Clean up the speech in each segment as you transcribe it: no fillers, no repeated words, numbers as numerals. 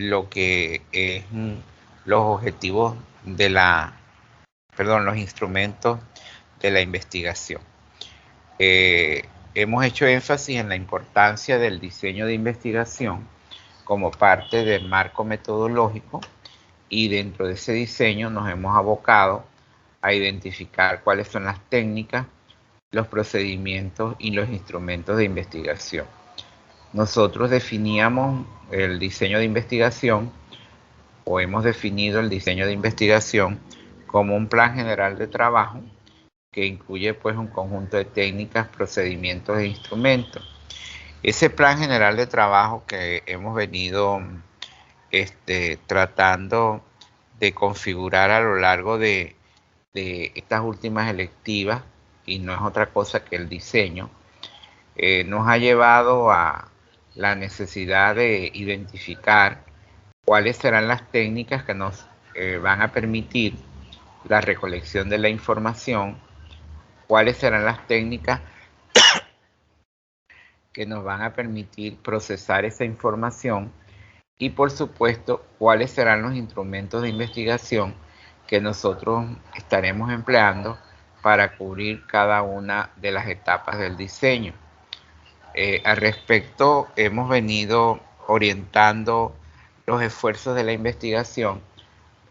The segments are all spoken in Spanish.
lo que es los objetivos de los instrumentos de la investigación. Hemos hecho énfasis en la importancia del diseño de investigación como parte del marco metodológico, y dentro de ese diseño nos hemos abocado a identificar cuáles son las técnicas, los procedimientos y los instrumentos de investigación. Nosotros definíamos el diseño de investigación, o hemos definido el diseño de investigación como un plan general de trabajo que incluye pues un conjunto de técnicas, procedimientos e instrumentos. Ese plan general de trabajo que hemos venido tratando de configurar a lo largo de estas últimas electivas, y no es otra cosa que el diseño, nos ha llevado a la necesidad de identificar cuáles serán las técnicas que nos van a permitir la recolección de la información, cuáles serán las técnicas que nos van a permitir procesar esa información, y por supuesto cuáles serán los instrumentos de investigación que nosotros estaremos empleando para cubrir cada una de las etapas del diseño. Al respecto, hemos venido orientando los esfuerzos de la investigación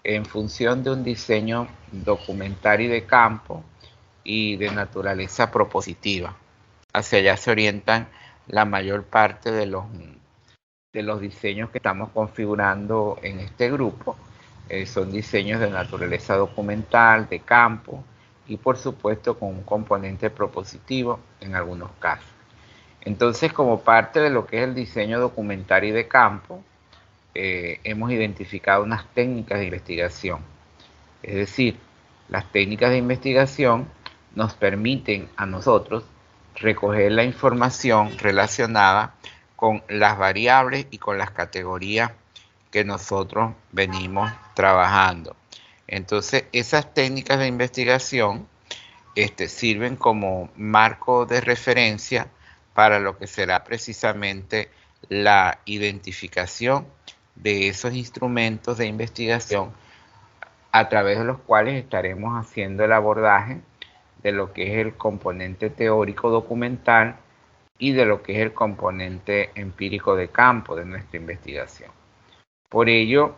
en función de un diseño documental y de campo y de naturaleza propositiva. Hacia allá se orientan la mayor parte de los diseños que estamos configurando en este grupo. Son diseños de naturaleza documental, de campo, y por supuesto con un componente propositivo en algunos casos. Entonces, como parte de lo que es el diseño documental y de campo, hemos identificado unas técnicas de investigación. Es decir, las técnicas de investigación nos permiten a nosotros recoger la información relacionada con las variables y con las categorías que nosotros venimos trabajando. Entonces, esas técnicas de investigación sirven como marco de referencia para lo que será precisamente la identificación de esos instrumentos de investigación a través de los cuales estaremos haciendo el abordaje de lo que es el componente teórico documental y de lo que es el componente empírico de campo de nuestra investigación. Por ello,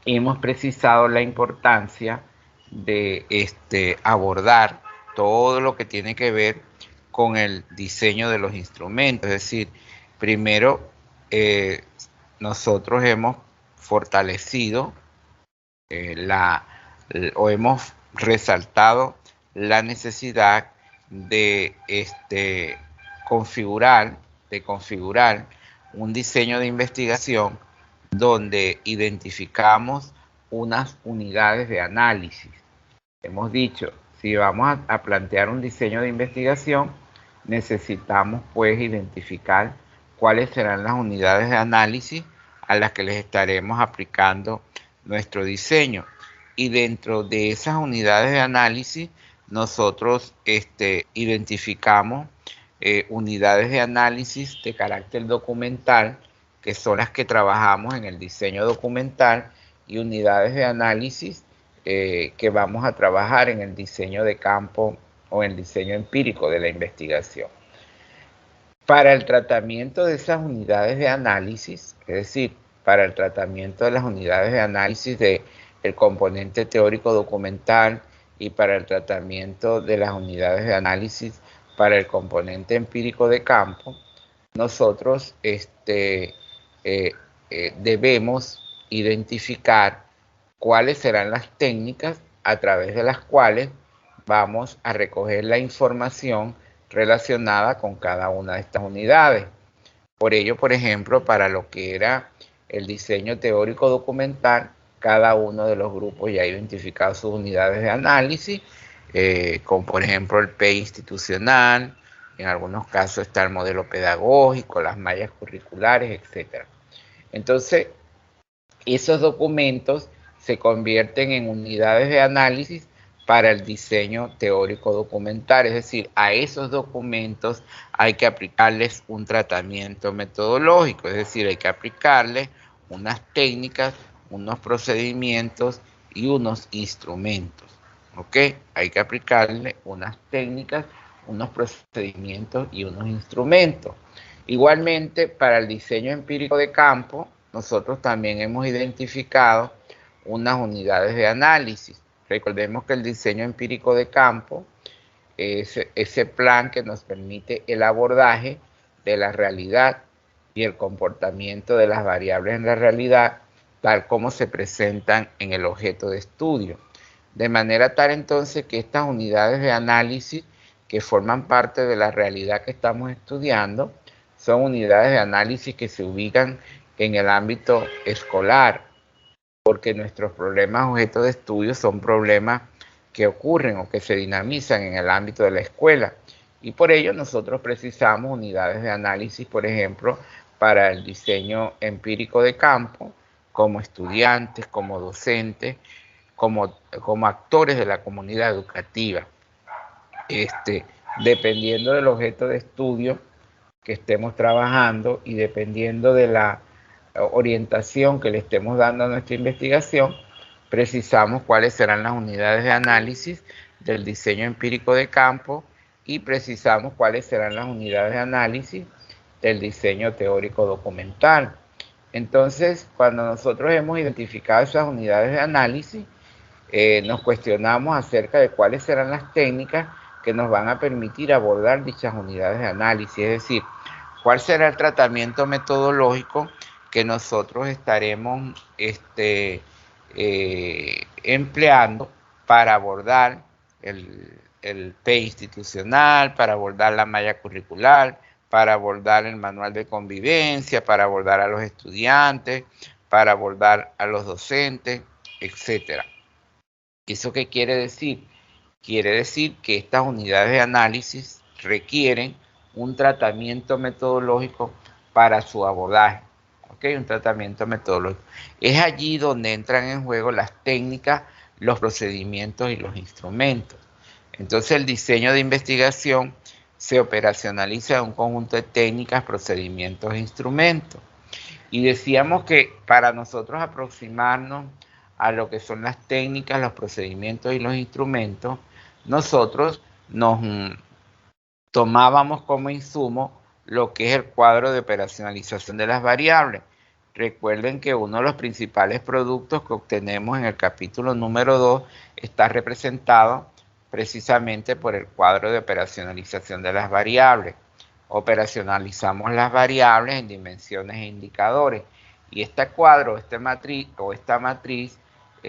hemos precisado la importancia de abordar todo lo que tiene que ver con el diseño de los instrumentos. Es decir, primero nosotros hemos fortalecido o hemos resaltado la necesidad de configurar un diseño de investigación donde identificamos unas unidades de análisis. Hemos dicho, si vamos a plantear un diseño de investigación, necesitamos pues identificar cuáles serán las unidades de análisis a las que les estaremos aplicando nuestro diseño. Y dentro de esas unidades de análisis, nosotros identificamos unidades de análisis de carácter documental, que son las que trabajamos en el diseño documental, y unidades de análisis que vamos a trabajar en el diseño de campo o en el diseño empírico de la investigación. Para el tratamiento de esas unidades de análisis, es decir, para el tratamiento de las unidades de análisis del componente teórico documental y para el tratamiento de las unidades de análisis para el componente empírico de campo, nosotros debemos identificar cuáles serán las técnicas a través de las cuales vamos a recoger la información relacionada con cada una de estas unidades. Por ello, por ejemplo, para lo que era el diseño teórico documental, cada uno de los grupos ya ha identificado sus unidades de análisis, como por ejemplo el P institucional, en algunos casos está el modelo pedagógico, las mallas curriculares, etc. Entonces, esos documentos se convierten en unidades de análisis para el diseño teórico documental, es decir, a esos documentos hay que aplicarles un tratamiento metodológico, es decir, hay que aplicarles unas técnicas, unos procedimientos y unos instrumentos. ¿Ok? Hay que aplicarle unas técnicas, unos procedimientos y unos instrumentos. Igualmente, para el diseño empírico de campo, nosotros también hemos identificado unas unidades de análisis. Recordemos que el diseño empírico de campo es ese plan que nos permite el abordaje de la realidad y el comportamiento de las variables en la realidad, tal como se presentan en el objeto de estudio. De manera tal entonces que estas unidades de análisis que forman parte de la realidad que estamos estudiando son unidades de análisis que se ubican en el ámbito escolar, porque nuestros problemas objeto de estudio son problemas que ocurren o que se dinamizan en el ámbito de la escuela. Y por ello nosotros precisamos unidades de análisis, por ejemplo, para el diseño empírico de campo, como estudiantes, como docentes, como actores de la comunidad educativa. Dependiendo del objeto de estudio que estemos trabajando y dependiendo de la orientación que le estemos dando a nuestra investigación, precisamos cuáles serán las unidades de análisis del diseño empírico de campo y precisamos cuáles serán las unidades de análisis del diseño teórico documental. Entonces, cuando nosotros hemos identificado esas unidades de análisis, nos cuestionamos acerca de cuáles serán las técnicas que nos van a permitir abordar dichas unidades de análisis, es decir, cuál será el tratamiento metodológico que nosotros estaremos empleando para abordar el PE institucional, para abordar la malla curricular, para abordar el manual de convivencia, para abordar a los estudiantes, para abordar a los docentes, etcétera. ¿Eso qué quiere decir? Quiere decir que estas unidades de análisis requieren un tratamiento metodológico para su abordaje. ¿Ok? Un tratamiento metodológico. Es allí donde entran en juego las técnicas, los procedimientos y los instrumentos. Entonces el diseño de investigación se operacionaliza en un conjunto de técnicas, procedimientos e instrumentos. Y decíamos que para nosotros aproximarnos a lo que son las técnicas, los procedimientos y los instrumentos, nosotros nos tomábamos como insumo lo que es el cuadro de operacionalización de las variables. Recuerden que uno de los principales productos que obtenemos en el capítulo número 2 está representado precisamente por el cuadro de operacionalización de las variables. Operacionalizamos las variables en dimensiones e indicadores. Y este cuadro, esta matriz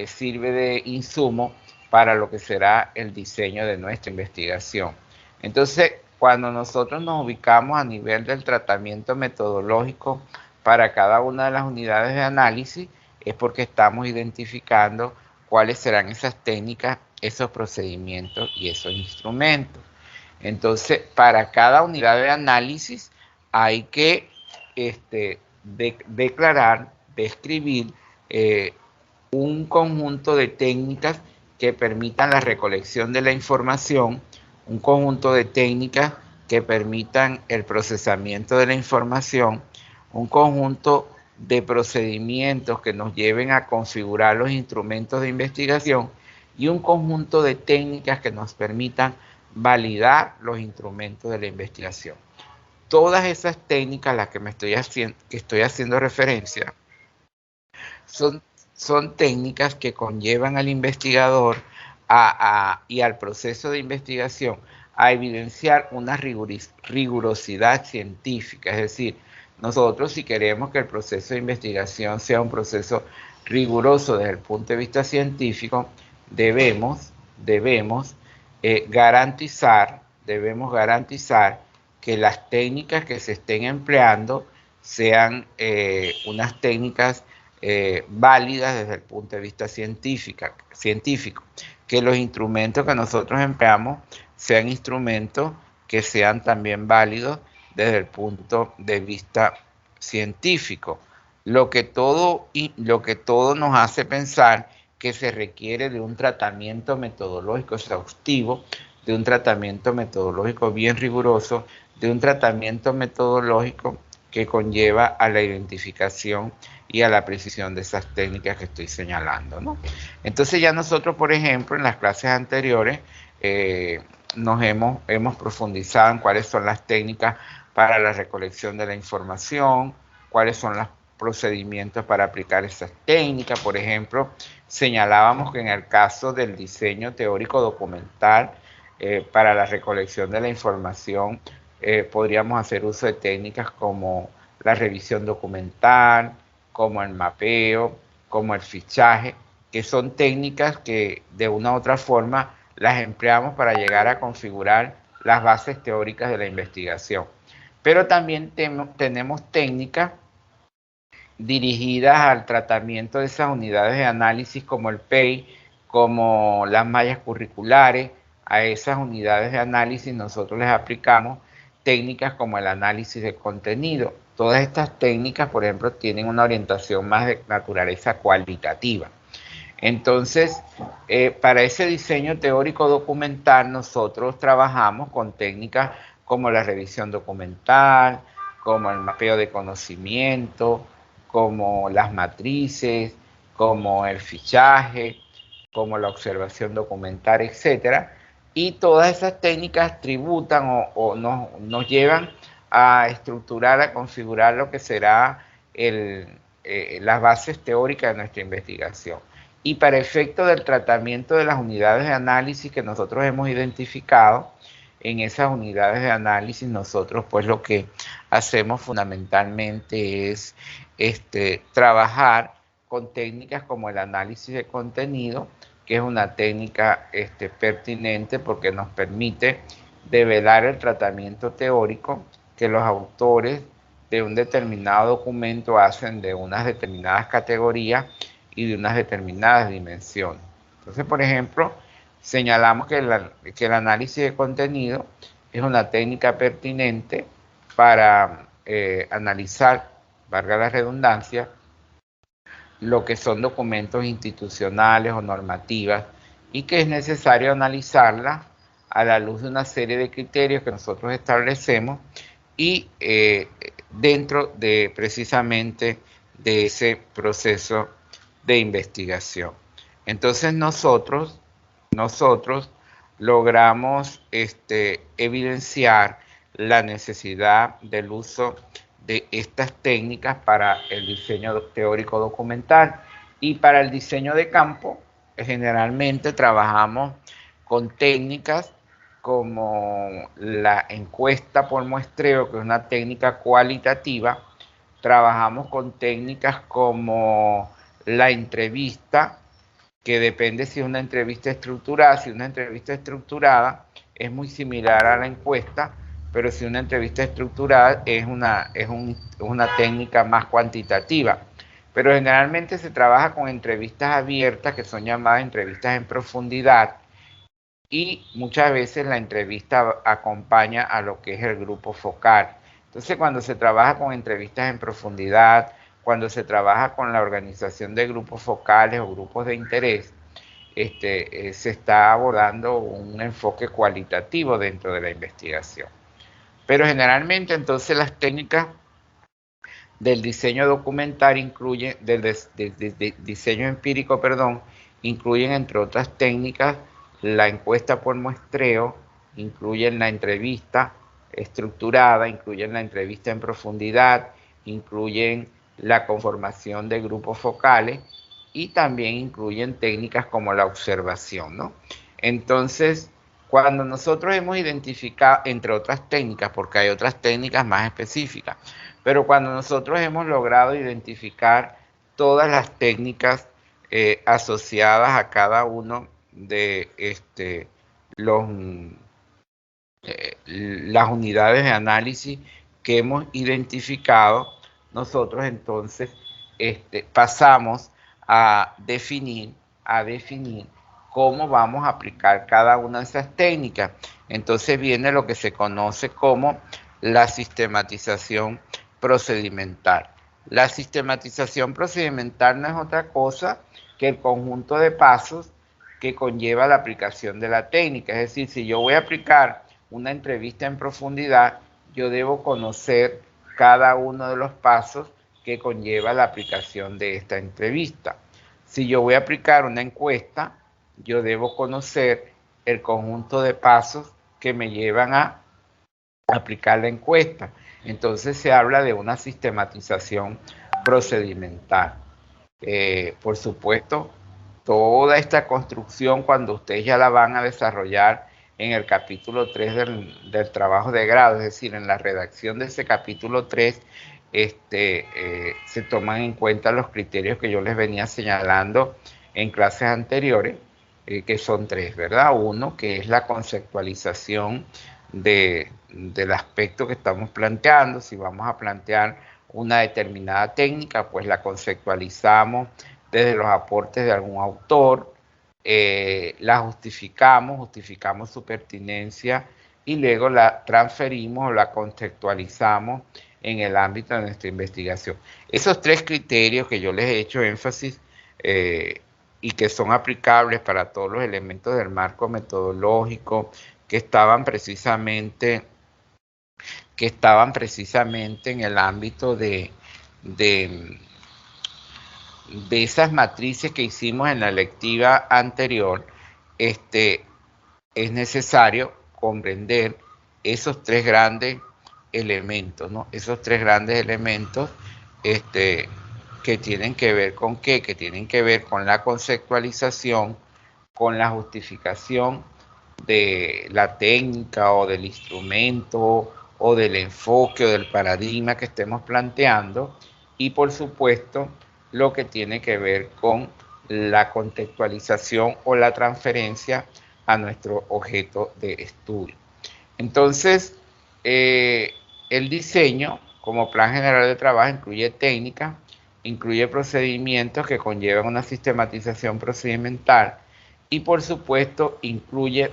sirve de insumo para lo que será el diseño de nuestra investigación. Entonces, cuando nosotros nos ubicamos a nivel del tratamiento metodológico para cada una de las unidades de análisis, es porque estamos identificando cuáles serán esas técnicas, esos procedimientos y esos instrumentos. Entonces, para cada unidad de análisis hay que declarar, describir un conjunto de técnicas que permitan la recolección de la información, un conjunto de técnicas que permitan el procesamiento de la información, un conjunto de procedimientos que nos lleven a configurar los instrumentos de investigación y un conjunto de técnicas que nos permitan validar los instrumentos de la investigación. Todas esas técnicas a las que estoy haciendo referencia son técnicas que conllevan al investigador y al proceso de investigación a evidenciar una rigurosidad científica. Es decir, nosotros si queremos que el proceso de investigación sea un proceso riguroso desde el punto de vista científico, debemos garantizar que las técnicas que se estén empleando sean unas técnicas válidas desde el punto de vista científico, que los instrumentos que nosotros empleamos sean instrumentos que sean también válidos desde el punto de vista científico, lo que todo nos hace pensar que se requiere de un tratamiento metodológico exhaustivo, de un tratamiento metodológico bien riguroso, de un tratamiento metodológico que conlleva a la identificación y a la precisión de esas técnicas que estoy señalando, ¿no? Entonces ya nosotros, por ejemplo, en las clases anteriores hemos profundizado en cuáles son las técnicas para la recolección de la información, cuáles son los procedimientos para aplicar esas técnicas. Por ejemplo, señalábamos que en el caso del diseño teórico documental para la recolección de la información podríamos hacer uso de técnicas como la revisión documental, como el mapeo, como el fichaje, que son técnicas que de una u otra forma las empleamos para llegar a configurar las bases teóricas de la investigación. Pero también tenemos técnicas dirigidas al tratamiento de esas unidades de análisis como el PEI, como las mallas curriculares. A esas unidades de análisis nosotros les aplicamos técnicas como el análisis de contenido. Todas estas técnicas, por ejemplo, tienen una orientación más de naturaleza cualitativa. Entonces, para ese diseño teórico documental nosotros trabajamos con técnicas como la revisión documental, como el mapeo de conocimiento, como las matrices, como el fichaje, como la observación documental, etcétera. Y todas esas técnicas tributan o nos llevan a estructurar, a configurar lo que será las bases teóricas de nuestra investigación. Y para efecto del tratamiento de las unidades de análisis que nosotros hemos identificado, en esas unidades de análisis nosotros pues lo que hacemos fundamentalmente es trabajar con técnicas como el análisis de contenido, que es una técnica pertinente porque nos permite develar el tratamiento teórico que los autores de un determinado documento hacen de unas determinadas categorías y de unas determinadas dimensiones. Entonces, por ejemplo, señalamos que el análisis de contenido es una técnica pertinente para analizar, valga la redundancia, lo que son documentos institucionales o normativas y que es necesario analizarlas a la luz de una serie de criterios que nosotros establecemos y dentro de precisamente de ese proceso de investigación. Entonces nosotros logramos evidenciar la necesidad del uso de estas técnicas para el diseño teórico documental y para el diseño de campo. Generalmente trabajamos con técnicas como la encuesta por muestreo, que es una técnica cualitativa. Trabajamos con técnicas como la entrevista, que depende si es una entrevista estructurada. Si una entrevista estructurada es muy similar a la encuesta, pero si una entrevista estructurada es una técnica más cuantitativa. Pero generalmente se trabaja con entrevistas abiertas, que son llamadas entrevistas en profundidad, y muchas veces la entrevista acompaña a lo que es el grupo focal. Entonces, cuando se trabaja con entrevistas en profundidad, cuando se trabaja con la organización de grupos focales o grupos de interés, se está abordando un enfoque cualitativo dentro de la investigación. Pero generalmente entonces las técnicas del diseño documental incluyen, diseño empírico, perdón, incluyen entre otras técnicas la encuesta por muestreo, incluyen la entrevista estructurada, incluyen la entrevista en profundidad, incluyen la conformación de grupos focales y también incluyen técnicas como la observación, ¿no? Entonces, cuando nosotros hemos identificado, entre otras técnicas, porque hay otras técnicas más específicas, pero cuando nosotros hemos logrado identificar todas las técnicas asociadas a cada uno de las unidades de análisis que hemos identificado, nosotros entonces pasamos a definir cómo vamos a aplicar cada una de esas técnicas. Entonces viene lo que se conoce como la sistematización procedimental. La sistematización procedimental no es otra cosa que el conjunto de pasos que conlleva la aplicación de la técnica. Es decir, si yo voy a aplicar una entrevista en profundidad, yo debo conocer cada uno de los pasos que conlleva la aplicación de esta entrevista. Si yo voy a aplicar una encuesta, yo debo conocer el conjunto de pasos que me llevan a aplicar la encuesta. Entonces se habla de una sistematización procedimental. Por supuesto, toda esta construcción, cuando ustedes ya la van a desarrollar en el capítulo 3 del trabajo de grado, es decir, en la redacción de ese capítulo 3, se toman en cuenta los criterios que yo les venía señalando en clases anteriores, que son tres, ¿verdad? Uno, que es la conceptualización del aspecto que estamos planteando. Si vamos a plantear una determinada técnica, pues la conceptualizamos desde los aportes de algún autor, la justificamos su pertinencia y luego la transferimos o la contextualizamos en el ámbito de nuestra investigación. Esos tres criterios que yo les he hecho énfasis y que son aplicables para todos los elementos del marco metodológico que estaban precisamente en el ámbito de esas matrices que hicimos en la lectiva anterior, es necesario comprender esos tres grandes elementos, ¿no? Esos tres grandes elementos que tienen que ver con qué, que tienen que ver con la conceptualización, con la justificación de la técnica o del instrumento o del enfoque o del paradigma que estemos planteando, y por supuesto lo que tiene que ver con la contextualización o la transferencia a nuestro objeto de estudio. Entonces, el diseño como plan general de trabajo incluye técnicas, incluye procedimientos que conllevan una sistematización procedimental y por supuesto incluye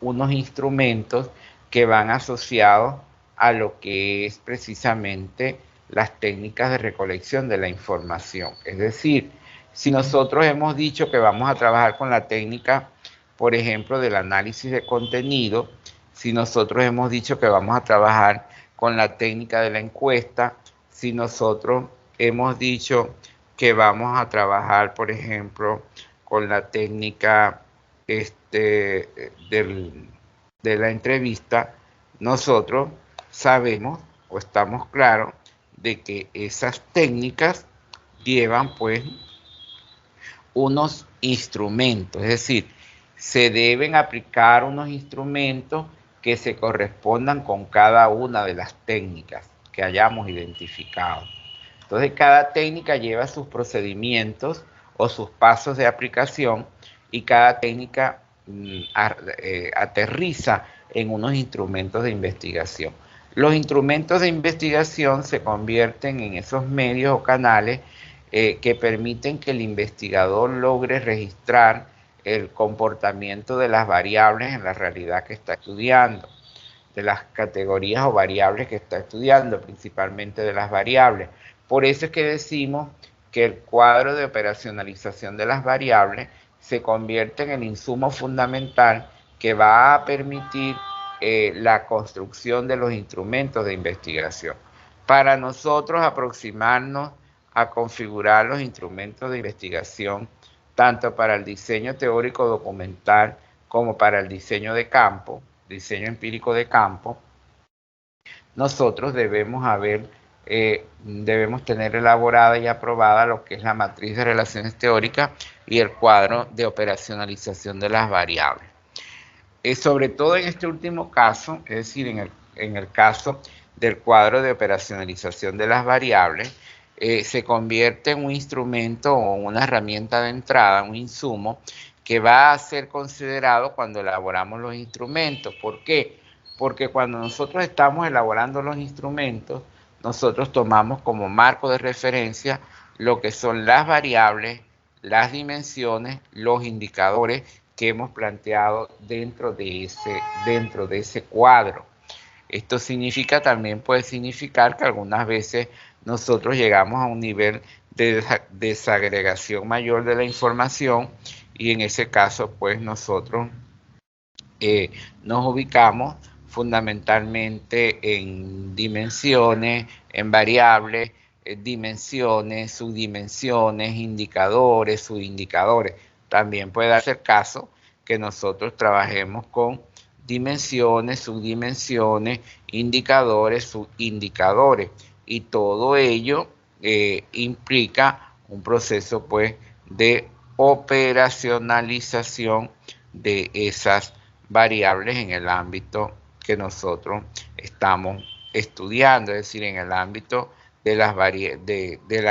unos instrumentos que van asociados a lo que es precisamente las técnicas de recolección de la información. Es decir, si nosotros hemos dicho que vamos a trabajar con la técnica, por ejemplo, del análisis de contenido, si nosotros hemos dicho que vamos a trabajar con la técnica de la encuesta, si nosotros hemos dicho que vamos a trabajar, por ejemplo, con la técnica de la entrevista, nosotros sabemos o estamos claros de que esas técnicas llevan pues unos instrumentos, es decir, se deben aplicar unos instrumentos que se correspondan con cada una de las técnicas que hayamos identificado. Entonces cada técnica lleva sus procedimientos o sus pasos de aplicación y cada técnica aterriza en unos instrumentos de investigación. Los instrumentos de investigación se convierten en esos medios o canales que permiten que el investigador logre registrar el comportamiento de las variables en la realidad que está estudiando, de las categorías o variables que está estudiando, principalmente de las variables. Por eso es que decimos que el cuadro de operacionalización de las variables se convierte en el insumo fundamental que va a permitir la construcción de los instrumentos de investigación. Para nosotros aproximarnos a configurar los instrumentos de investigación, tanto para el diseño teórico documental como para el diseño de campo, diseño empírico de campo, nosotros debemos tener elaborada y aprobada lo que es la matriz de relaciones teóricas y el cuadro de operacionalización de las variables. Sobre todo en este último caso, es decir, en el caso del cuadro de operacionalización de las variables, se convierte en un instrumento o una herramienta de entrada, un insumo, que va a ser considerado cuando elaboramos los instrumentos. ¿Por qué? Porque cuando nosotros estamos elaborando los instrumentos, nosotros tomamos como marco de referencia lo que son las variables, las dimensiones, los indicadores que hemos planteado dentro de ese cuadro. Esto significa, también puede significar que algunas veces nosotros llegamos a un nivel de desagregación mayor de la información y en ese caso pues nosotros nos ubicamos fundamentalmente en dimensiones, en variables, dimensiones, subdimensiones, indicadores, subindicadores. También puede darse el caso que nosotros trabajemos con dimensiones, subdimensiones, indicadores, subindicadores. Y todo ello implica un proceso pues de operacionalización de esas variables en el ámbito que nosotros estamos estudiando, es decir, en el ámbito de la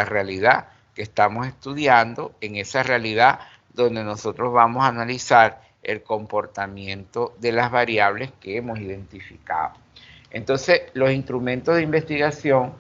realidad que estamos estudiando, en esa realidad donde nosotros vamos a analizar el comportamiento de las variables que hemos identificado. Entonces, los instrumentos de investigación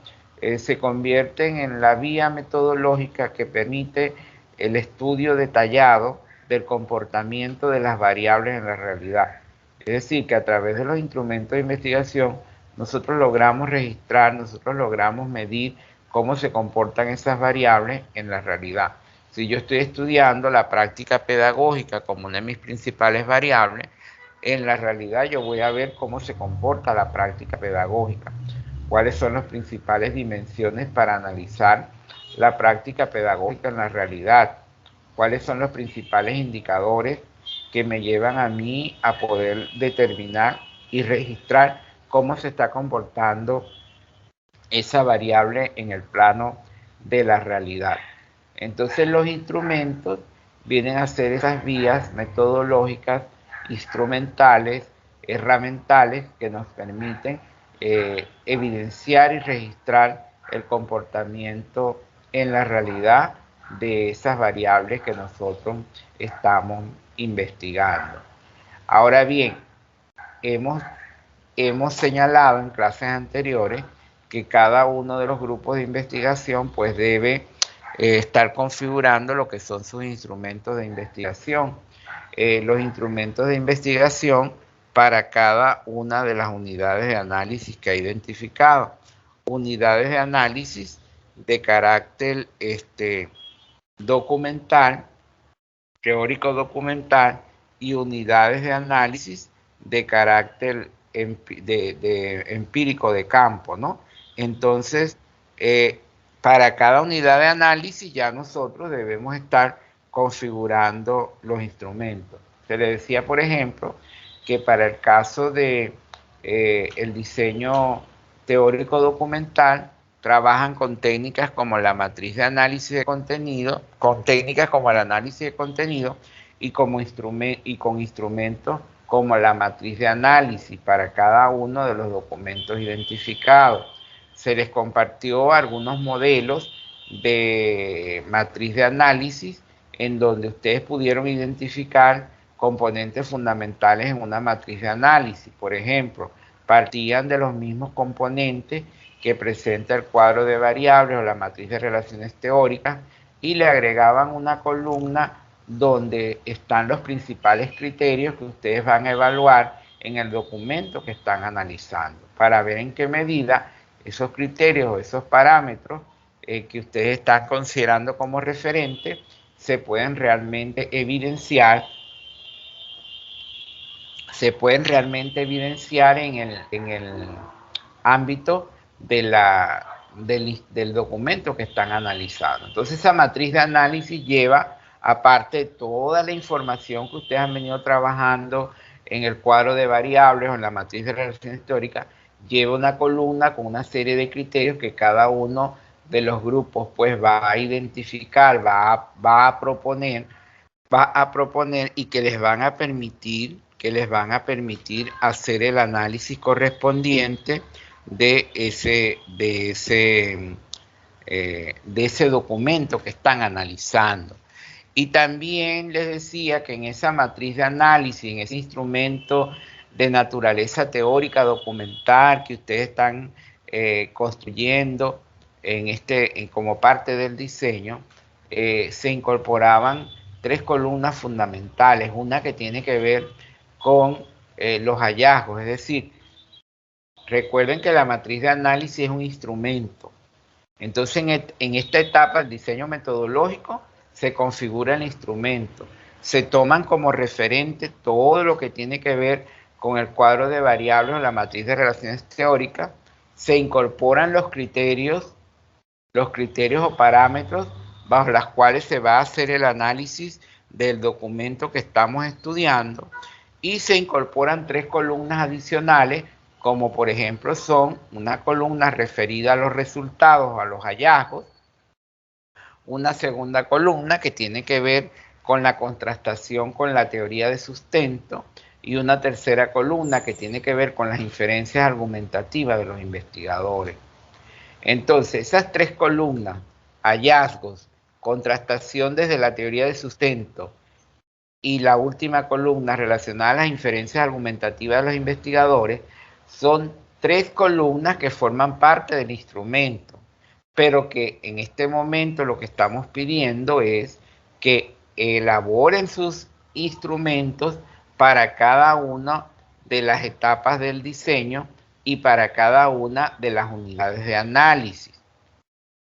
se convierten en la vía metodológica que permite el estudio detallado del comportamiento de las variables en la realidad. Es decir, que a través de los instrumentos de investigación nosotros logramos registrar, nosotros logramos medir cómo se comportan esas variables en la realidad. Si yo estoy estudiando la práctica pedagógica como una de mis principales variables, en la realidad yo voy a ver cómo se comporta la práctica pedagógica, cuáles son las principales dimensiones para analizar la práctica pedagógica en la realidad, cuáles son los principales indicadores que me llevan a mí a poder determinar y registrar cómo se está comportando esa variable en el plano de la realidad. Entonces los instrumentos vienen a ser esas vías metodológicas, instrumentales, herramientales que nos permiten evidenciar y registrar el comportamiento en la realidad de esas variables que nosotros estamos investigando. Ahora bien, hemos señalado en clases anteriores que cada uno de los grupos de investigación pues debe estar configurando lo que son sus instrumentos de investigación. Los instrumentos de investigación para cada una de las unidades de análisis que ha identificado. Unidades de análisis de carácter documental, teórico documental, y unidades de análisis de carácter empírico de campo, ¿no? Entonces, para cada unidad de análisis ya nosotros debemos estar configurando los instrumentos. Se le decía, por ejemplo, que para el caso de el diseño teórico documental, trabajan con técnicas como la matriz de análisis de contenido, con técnicas como el análisis de contenido y con instrumentos como la matriz de análisis para cada uno de los documentos identificados. Se les compartió algunos modelos de matriz de análisis en donde ustedes pudieron identificar componentes fundamentales en una matriz de análisis. Por ejemplo, partían de los mismos componentes que presenta el cuadro de variables o la matriz de relaciones teóricas y le agregaban una columna donde están los principales criterios que ustedes van a evaluar en el documento que están analizando, para ver en qué medida esos criterios o esos parámetros que ustedes están considerando como referente se pueden realmente evidenciar en el ámbito del documento que están analizando. Entonces esa matriz de análisis lleva, aparte de toda la información que ustedes han venido trabajando en el cuadro de variables o en la matriz de relaciones teóricas, lleva una columna con una serie de criterios que cada uno de los grupos pues va a identificar, va a proponer y que les van a permitir hacer el análisis correspondiente de ese documento que están analizando. Y también les decía que en esa matriz de análisis, en ese instrumento de naturaleza teórica documental que ustedes están construyendo como parte del diseño, se incorporaban 3 columnas fundamentales, una que tiene que ver con los hallazgos, es decir, recuerden que la matriz de análisis es un instrumento. Entonces, en esta etapa del diseño metodológico se configura el instrumento, se toman como referente todo lo que tiene que ver con el cuadro de variables o la matriz de relaciones teóricas, se incorporan los criterios los criterios o parámetros bajo los cuales se va a hacer el análisis del documento que estamos estudiando, y se incorporan 3 columnas adicionales, como por ejemplo son una columna referida a los resultados, a los hallazgos, una segunda columna que tiene que ver con la contrastación con la teoría de sustento, y una tercera columna que tiene que ver con las inferencias argumentativas de los investigadores. Entonces, esas 3 columnas, hallazgos, contrastación desde la teoría de sustento, y la última columna relacionada a las inferencias argumentativas de los investigadores, son 3 columnas que forman parte del instrumento, pero que en este momento lo que estamos pidiendo es que elaboren sus instrumentos para cada una de las etapas del diseño y para cada una de las unidades de análisis.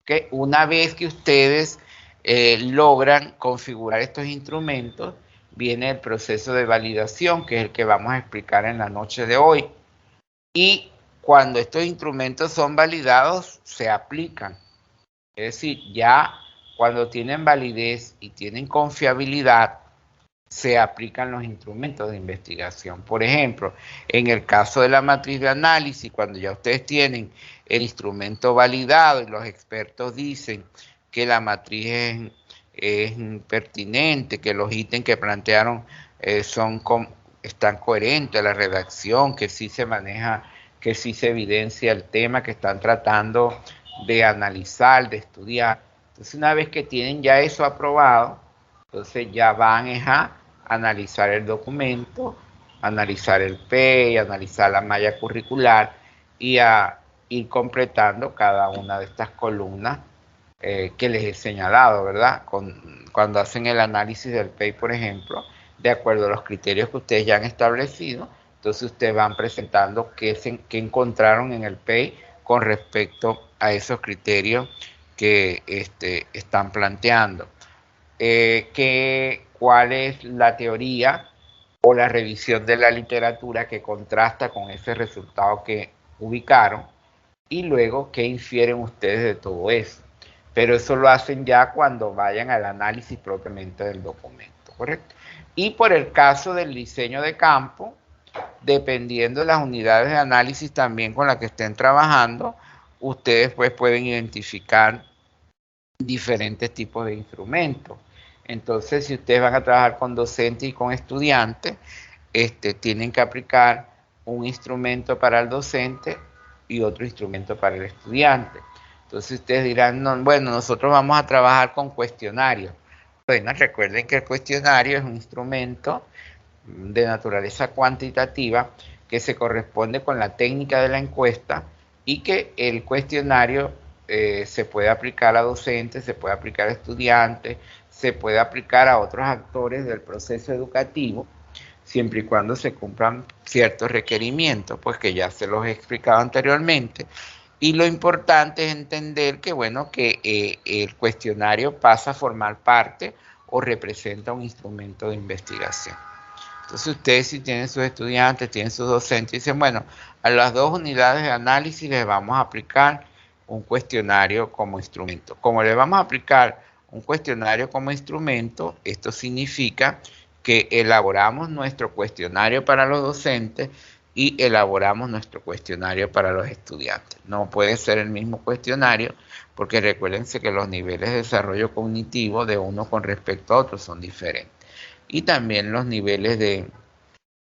Que una vez que ustedes logran configurar estos instrumentos, viene el proceso de validación, que es el que vamos a explicar en la noche de hoy. Y cuando estos instrumentos son validados, se aplican. Es decir, ya cuando tienen validez y tienen confiabilidad, se aplican los instrumentos de investigación. Por ejemplo, en el caso de la matriz de análisis, cuando ya ustedes tienen el instrumento validado y los expertos dicen que la matriz es pertinente, que los ítems que plantearon están coherentes a la redacción, que sí se maneja, que sí se evidencia el tema que están tratando de analizar, de estudiar. Entonces, una vez que tienen ya eso aprobado, entonces ya van a analizar el documento, analizar el PEI, analizar la malla curricular y a ir completando cada una de estas columnas que les he señalado, ¿verdad? Cuando hacen el análisis del PEI, por ejemplo, de acuerdo a los criterios que ustedes ya han establecido, entonces ustedes van presentando qué encontraron en el PEI con respecto a esos criterios que están planteando. Cuál es la teoría o la revisión de la literatura que contrasta con ese resultado que ubicaron, y luego qué infieren ustedes de todo eso. Pero eso lo hacen ya cuando vayan al análisis propiamente del documento, ¿correcto? Y por el caso del diseño de campo, dependiendo de las unidades de análisis también con las que estén trabajando, ustedes pues pueden identificar diferentes tipos de instrumentos. Entonces, si ustedes van a trabajar con docentes y con estudiantes, tienen que aplicar un instrumento para el docente y otro instrumento para el estudiante. Entonces ustedes dirán, no, bueno, nosotros vamos a trabajar con cuestionarios. Bueno, recuerden que el cuestionario es un instrumento de naturaleza cuantitativa que se corresponde con la técnica de la encuesta, y que el cuestionario se puede aplicar a docentes, se puede aplicar a estudiantes, se puede aplicar a otros actores del proceso educativo, siempre y cuando se cumplan ciertos requerimientos, pues que ya se los he explicado anteriormente. Y lo importante es entender que, bueno, que el cuestionario pasa a formar parte o representa un instrumento de investigación. Entonces ustedes, si tienen sus estudiantes, tienen sus docentes, dicen, bueno, a las 2 unidades de análisis les vamos a aplicar un cuestionario como instrumento. Como les vamos a aplicar un cuestionario como instrumento, esto significa que elaboramos nuestro cuestionario para los docentes y elaboramos nuestro cuestionario para los estudiantes. No puede ser el mismo cuestionario, porque recuérdense que los niveles de desarrollo cognitivo de uno con respecto a otro son diferentes. Y también los niveles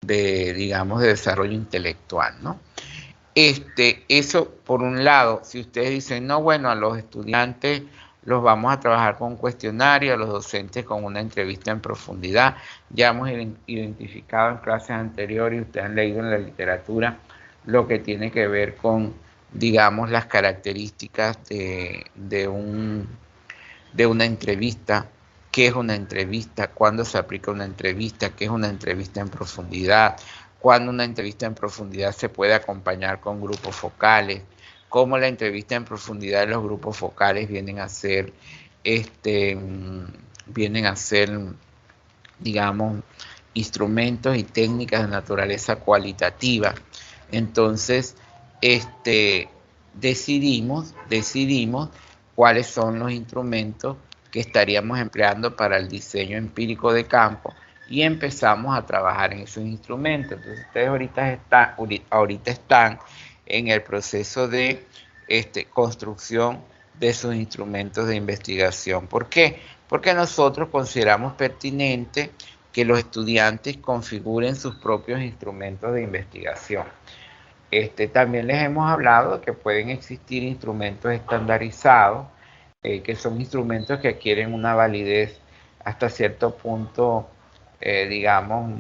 digamos, de desarrollo intelectual, ¿no? Eso por un lado. Si ustedes dicen, no, bueno, a los estudiantes los vamos a trabajar con un cuestionario, a los docentes con una entrevista en profundidad. Ya hemos identificado en clases anteriores, y ustedes han leído en la literatura, lo que tiene que ver con, digamos, las características de una entrevista. ¿Qué es una entrevista? ¿Cuándo se aplica una entrevista? ¿Qué es una entrevista en profundidad? ¿Cuándo una entrevista en profundidad se puede acompañar con grupos focales? ¿Cómo la entrevista en profundidad de los grupos focales vienen a ser, digamos, instrumentos y técnicas de naturaleza cualitativa? Entonces, decidimos cuáles son los instrumentos que estaríamos empleando para el diseño empírico de campo y empezamos a trabajar en esos instrumentos. Entonces ustedes ahorita están en el proceso de construcción de sus instrumentos de investigación. ¿Por qué? Porque nosotros consideramos pertinente que los estudiantes configuren sus propios instrumentos de investigación. También les hemos hablado de que pueden existir instrumentos estandarizados, que son instrumentos que adquieren una validez hasta cierto punto, digamos,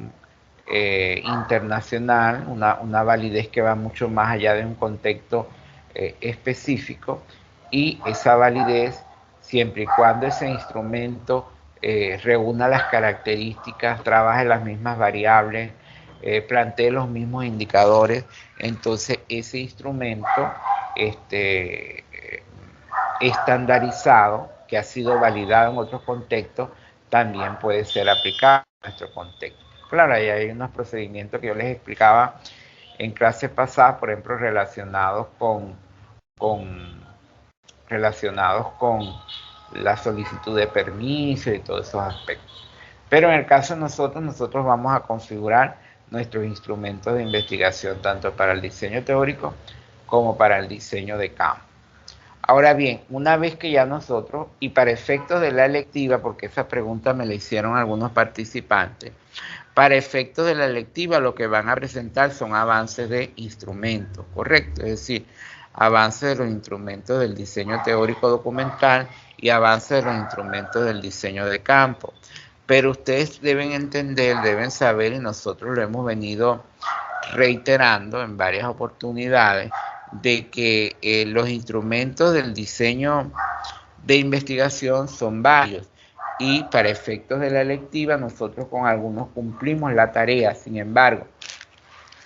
internacional, una validez que va mucho más allá de un contexto específico, y esa validez, siempre y cuando ese instrumento reúna las características, trabaje las mismas variables, plantee los mismos indicadores, entonces ese instrumento estandarizado, que ha sido validado en otros contextos, también puede ser aplicado en nuestro contexto. Claro, ahí hay unos procedimientos que yo les explicaba en clases pasadas, por ejemplo, relacionados con la solicitud de permiso y todos esos aspectos. Pero en el caso de nosotros vamos a configurar nuestros instrumentos de investigación tanto para el diseño teórico como para el diseño de campo. Ahora bien, una vez que ya nosotros, y para efectos de la electiva, porque esa pregunta me la hicieron algunos participantes, para efectos de la electiva lo que van a presentar son avances de instrumentos, ¿correcto? Es decir, avances de los instrumentos del diseño teórico documental y avances de los instrumentos del diseño de campo. Pero ustedes deben entender, deben saber, y nosotros lo hemos venido reiterando en varias oportunidades, de que los instrumentos del diseño de investigación son varios y para efectos de la electiva nosotros con algunos cumplimos la tarea. Sin embargo,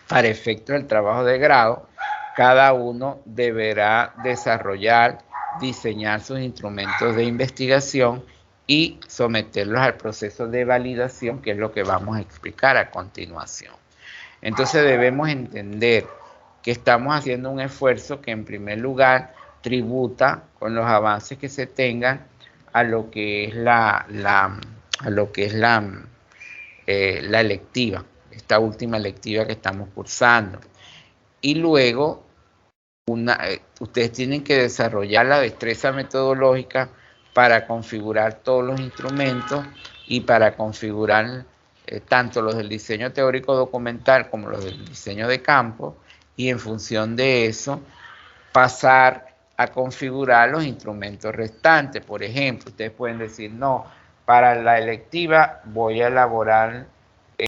para efectos del trabajo de grado, cada uno deberá desarrollar, diseñar sus instrumentos de investigación y someterlos al proceso de validación, que es lo que vamos a explicar a continuación. Entonces debemos entender que estamos haciendo un esfuerzo que en primer lugar tributa con los avances que se tengan a lo que es la electiva, esta última electiva que estamos cursando. Y luego ustedes tienen que desarrollar la destreza metodológica para configurar todos los instrumentos y para configurar tanto los del diseño teórico documental como los del diseño de campo, y en función de eso pasar a configurar los instrumentos restantes. Por ejemplo, ustedes pueden decir, no, para la electiva voy a elaborar en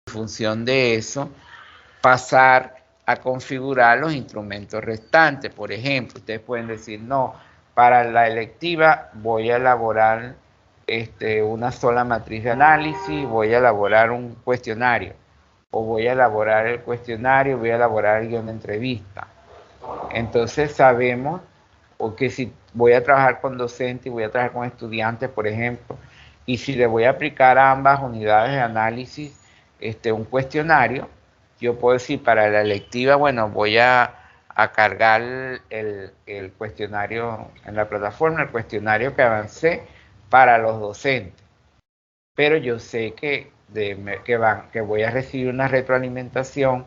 función de eso pasar a configurar los instrumentos restantes. Por ejemplo, ustedes pueden decir, no, para la electiva voy a elaborar una sola matriz de análisis, voy a elaborar un cuestionario, o voy a elaborar el cuestionario, voy a elaborar el guión de entrevista. Entonces sabemos que si voy a trabajar con docentes y voy a trabajar con estudiantes, por ejemplo, y si le voy a aplicar a ambas unidades de análisis un cuestionario, yo puedo decir para la electiva, bueno, voy a cargar el cuestionario en la plataforma, el cuestionario que avancé para los docentes. Pero yo sé que voy a recibir una retroalimentación,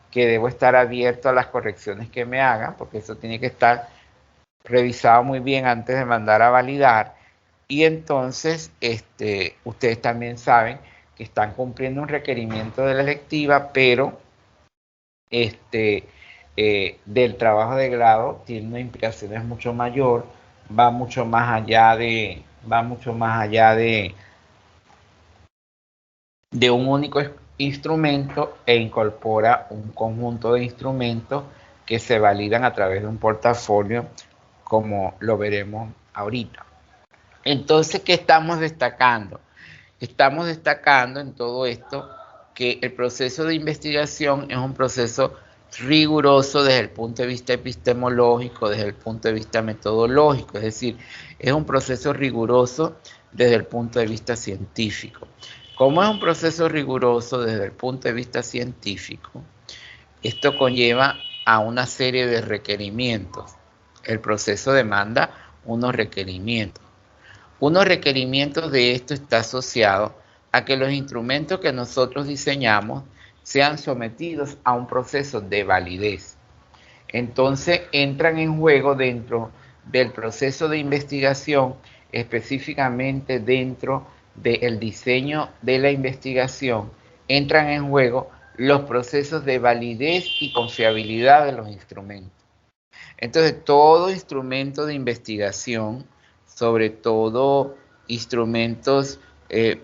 que debo estar abierto a las correcciones que me hagan, porque eso tiene que estar revisado muy bien antes de mandar a validar. Y entonces ustedes también saben que están cumpliendo un requerimiento de la electiva, pero del trabajo de grado tiene una implicación mucho mayor, va mucho más allá de un único instrumento, e incorpora un conjunto de instrumentos que se validan a través de un portafolio, como lo veremos ahorita. Entonces, ¿qué estamos destacando? Estamos destacando en todo esto que el proceso de investigación es un proceso riguroso desde el punto de vista epistemológico, desde el punto de vista metodológico, es decir, es un proceso riguroso desde el punto de vista científico. Como es un proceso riguroso desde el punto de vista científico, esto conlleva a una serie de requerimientos. El proceso demanda unos requerimientos. Unos requerimientos de esto está asociado a que los instrumentos que nosotros diseñamos sean sometidos a un proceso de validez. Entonces entran en juego dentro del proceso de investigación, específicamente dentro del diseño de la investigación, entran en juego los procesos de validez y confiabilidad de los instrumentos. Entonces, todo instrumento de investigación, sobre todo instrumentos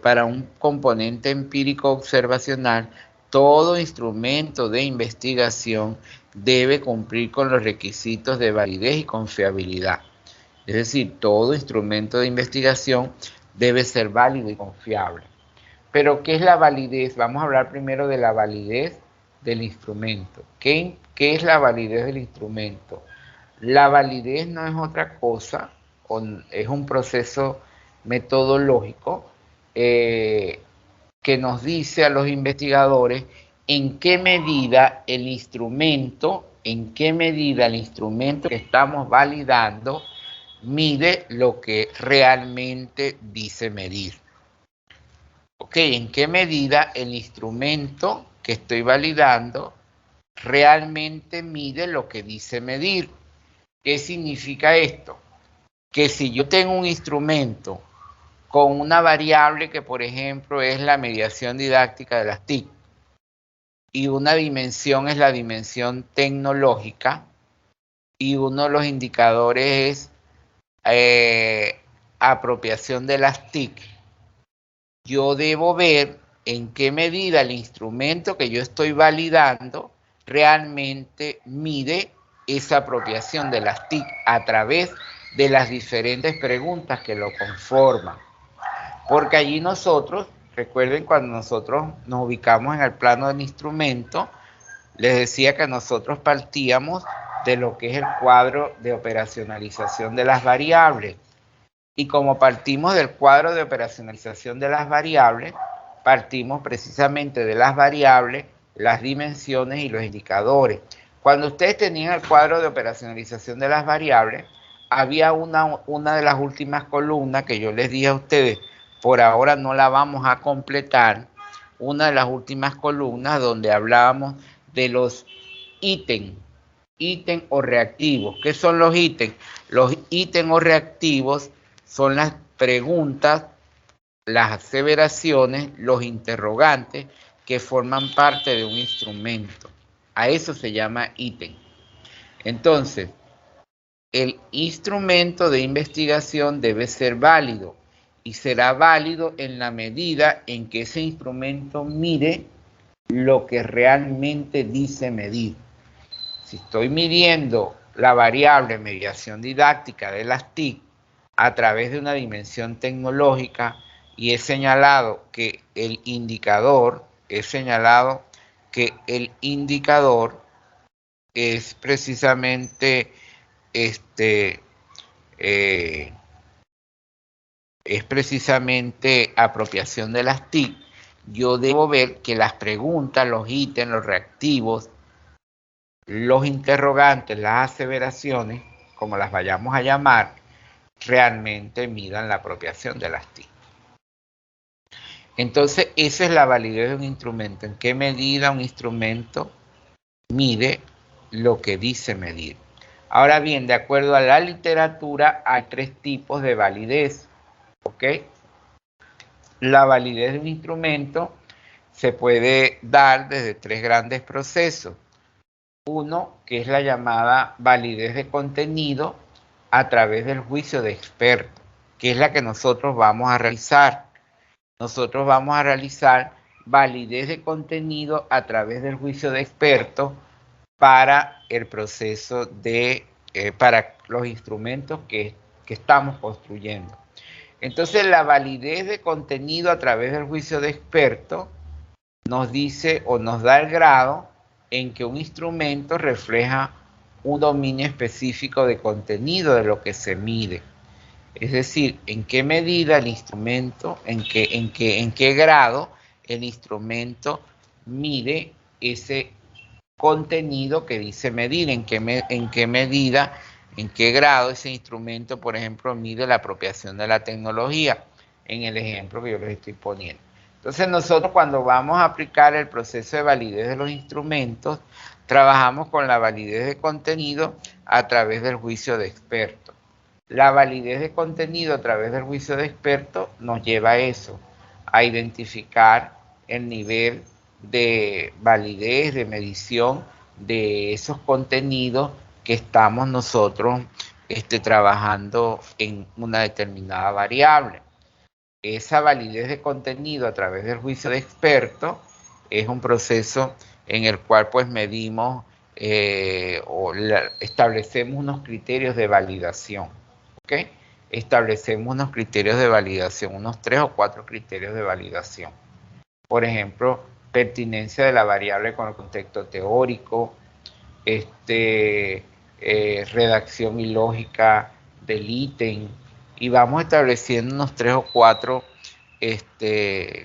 para un componente empírico observacional, todo instrumento de investigación debe cumplir con los requisitos de validez y confiabilidad. Es decir, todo instrumento de investigación debe ser válido y confiable. Pero, ¿qué es la validez? Vamos a hablar primero de la validez del instrumento. ¿Qué es la validez del instrumento? La validez no es otra cosa, es un proceso metodológico que nos dice a los investigadores en qué medida el instrumento que estamos validando mide lo que realmente dice medir. Ok, ¿en qué medida el instrumento que estoy validando realmente mide lo que dice medir? ¿Qué significa esto? Que si yo tengo un instrumento con una variable que, por ejemplo, es la mediación didáctica de las TIC, y una dimensión es la dimensión tecnológica, y uno de los indicadores es apropiación de las TIC, yo debo ver en qué medida el instrumento que yo estoy validando realmente mide esa apropiación de las TIC a través de las diferentes preguntas que lo conforman. Porque allí nosotros, recuerden cuando nosotros nos ubicamos en el plano del instrumento, les decía que nosotros partíamos de lo que es el cuadro de operacionalización de las variables. Y como partimos del cuadro de operacionalización de las variables, partimos precisamente de las variables, las dimensiones y los indicadores. Cuando ustedes tenían el cuadro de operacionalización de las variables, había una de las últimas columnas que yo les dije a ustedes, por ahora no la vamos a completar, una de las últimas columnas donde hablábamos de los ítems o reactivos. ¿Qué son los ítems? Los ítems o reactivos son las preguntas, las aseveraciones, los interrogantes que forman parte de un instrumento. A eso se llama ítem. Entonces, el instrumento de investigación debe ser válido y será válido en la medida en que ese instrumento mide lo que realmente dice medir. Si estoy midiendo la variable mediación didáctica de las TIC a través de una dimensión tecnológica y he señalado que el indicador es precisamente apropiación de las TIC, yo debo ver que las preguntas, los ítems, los reactivos, los interrogantes, las aseveraciones, como las vayamos a llamar, realmente midan la apropiación de las TIC. Entonces, esa es la validez de un instrumento. ¿En qué medida un instrumento mide lo que dice medir? Ahora bien, de acuerdo a la literatura, hay tres tipos de validez. ¿Ok? La validez de un instrumento se puede dar desde tres grandes procesos. Uno, que es la llamada validez de contenido a través del juicio de experto, que es la que nosotros vamos a realizar. Nosotros vamos a realizar validez de contenido a través del juicio de experto para el proceso para los instrumentos que estamos construyendo. Entonces, la validez de contenido a través del juicio de experto nos dice o nos da el grado en que un instrumento refleja un dominio específico de contenido de lo que se mide. Es decir, en qué medida el instrumento, en qué grado el instrumento mide ese contenido que dice medir, en qué medida en qué grado ese instrumento, por ejemplo, mide la apropiación de la tecnología, en el ejemplo que yo les estoy poniendo. Entonces nosotros cuando vamos a aplicar el proceso de validez de los instrumentos, trabajamos con la validez de contenido a través del juicio de expertos. La validez de contenido a través del juicio de expertos nos lleva a eso, a identificar el nivel de validez, de medición de esos contenidos que estamos nosotros trabajando en una determinada variable. Esa validez de contenido a través del juicio de expertos es un proceso en el cual pues medimos establecemos unos criterios de validación, ¿ok? Establecemos unos criterios de validación, unos 3 o 4 criterios de validación. Por ejemplo, pertinencia de la variable con el contexto teórico, redacción ilógica del ítem, y vamos estableciendo unos 3 o 4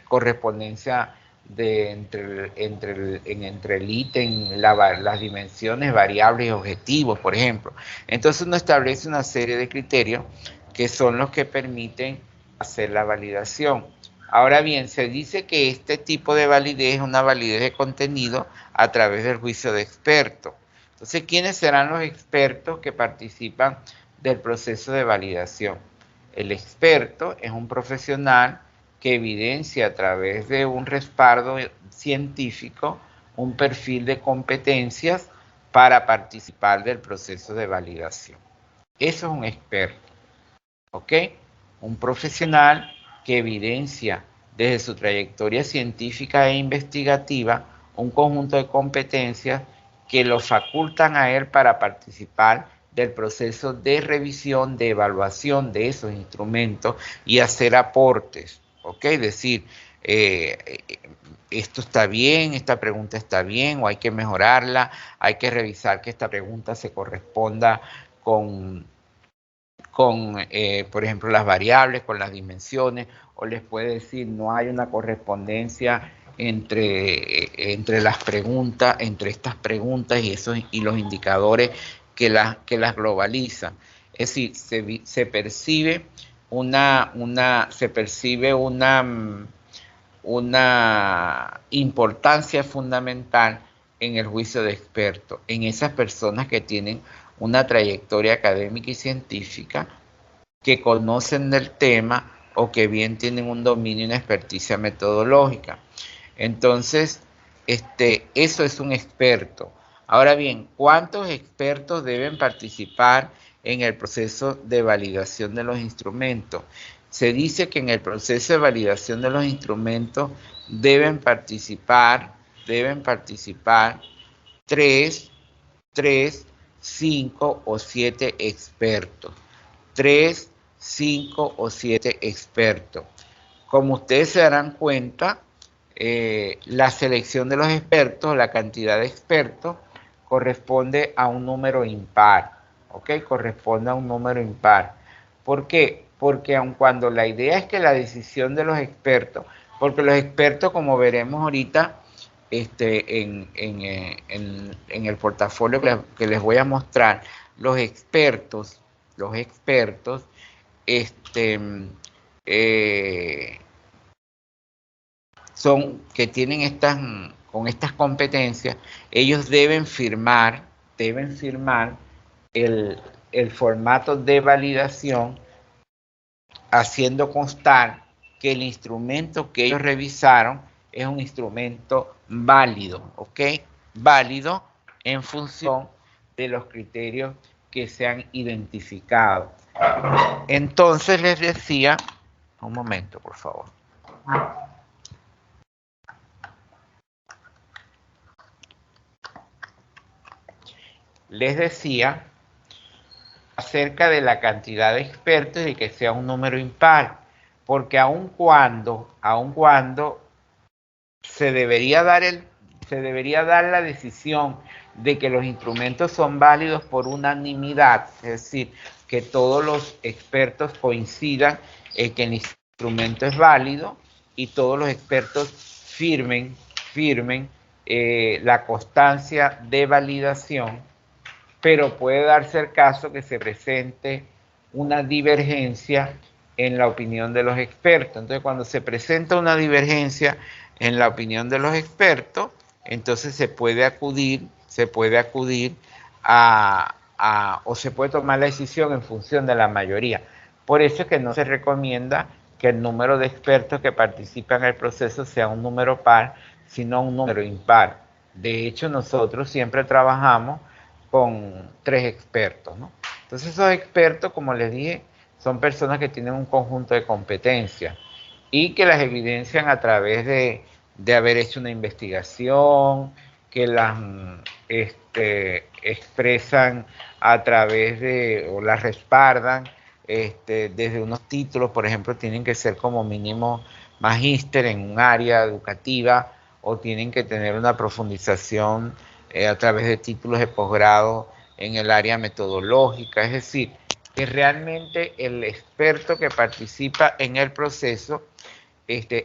correspondencia entre el ítem, las dimensiones, variables y objetivos, por ejemplo. Entonces uno establece una serie de criterios que son los que permiten hacer la validación. Ahora bien, se dice que este tipo de validez es una validez de contenido a través del juicio de expertos. Entonces, ¿quiénes serán los expertos que participan del proceso de validación? El experto es un profesional que evidencia a través de un respaldo científico un perfil de competencias para participar del proceso de validación. Eso es un experto, ¿ok? Un profesional que evidencia desde su trayectoria científica e investigativa un conjunto de competencias que lo facultan a él para participar del proceso de revisión, de evaluación de esos instrumentos y hacer aportes, ¿ok? Es decir, esto está bien, esta pregunta está bien o hay que mejorarla, hay que revisar que esta pregunta se corresponda con por ejemplo, las variables, con las dimensiones, o les puede decir no hay una correspondencia entre las preguntas, entre estas preguntas y los indicadores que las globalizan. Es decir, se percibe una importancia fundamental en el juicio de expertos, en esas personas que tienen una trayectoria académica y científica, que conocen del tema o que bien tienen un dominio y una experticia metodológica. Entonces, eso es un experto. Ahora bien, ¿cuántos expertos deben participar en el proceso de validación de los instrumentos? Se dice que en el proceso de validación de los instrumentos deben participar 3, 5 o 7 expertos. 3, 5 o 7 expertos. Como ustedes se darán cuenta, la selección de los expertos, la cantidad de expertos, corresponde a un número impar, ¿ok? Corresponde a un número impar. ¿Por qué? Porque aun cuando la idea es que la decisión de los expertos, porque los expertos, como veremos ahorita, en el portafolio que les voy a mostrar, los expertos son que tienen con estas competencias, ellos deben firmar el formato de validación, haciendo constar que el instrumento que ellos revisaron es un instrumento válido, ¿ok? Válido en función de los criterios que se han identificado. Entonces les decía, un momento por favor. Les decía acerca de la cantidad de expertos y que sea un número impar, porque aun cuando se debería dar la decisión de que los instrumentos son válidos por unanimidad, es decir, que todos los expertos coincidan en que el instrumento es válido y todos los expertos firmen la constancia de validación. pero puede darse el caso que se presente una divergencia en la opinión de los expertos. Entonces, cuando se presenta una divergencia en la opinión de los expertos, entonces se puede acudir o se puede tomar la decisión en función de la mayoría. Por eso es que no se recomienda que el número de expertos que participan en el proceso sea un número par, sino un número impar. De hecho, nosotros siempre trabajamos con 3 expertos, ¿no? Entonces, esos expertos, como les dije, son personas que tienen un conjunto de competencias y que las evidencian a través de haber hecho una investigación, que las expresan a través de, o las respaldan desde unos títulos. Por ejemplo, tienen que ser como mínimo magíster en un área educativa, o tienen que tener una profundización a través de títulos de posgrado en el área metodológica. Es decir, que realmente el experto que participa en el proceso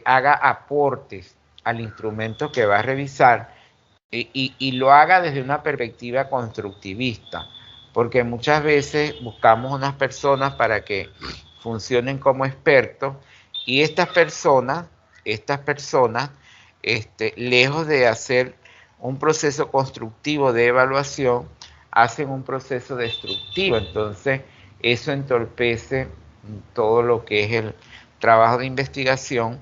haga aportes al instrumento que va a revisar y lo haga desde una perspectiva constructivista, porque muchas veces buscamos unas personas para que funcionen como expertos, y estas personas, lejos de hacer un proceso constructivo de evaluación, hacen un proceso destructivo. Entonces, eso entorpece todo lo que es el trabajo de investigación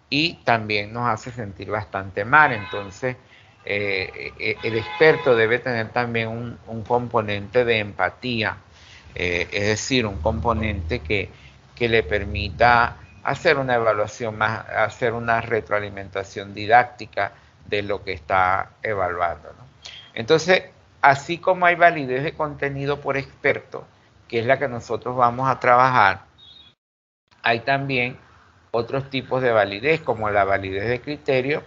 y también nos hace sentir bastante mal. Entonces, el experto debe tener también un componente de empatía, es decir, un componente que le permita hacer una evaluación más, hacer una retroalimentación didáctica de lo que está evaluando, ¿no? Entonces, así como hay validez de contenido por experto, que es la que nosotros vamos a trabajar, hay también otros tipos de validez, como la validez de criterio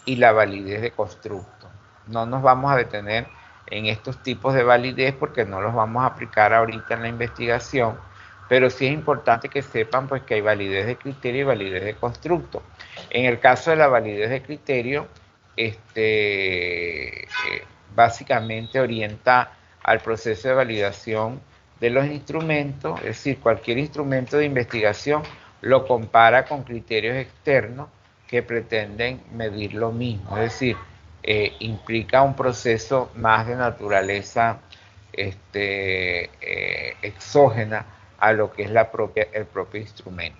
y la validez de constructo. No nos vamos a detener en estos tipos de validez porque no los vamos a aplicar ahorita en la investigación, pero sí es importante que sepan pues que hay validez de criterio y validez de constructo. En el caso de la validez de criterio, básicamente orienta al proceso de validación de los instrumentos, es decir, cualquier instrumento de investigación lo compara con criterios externos que pretenden medir lo mismo, es decir, implica un proceso más de naturaleza exógena a lo que es el propio instrumento.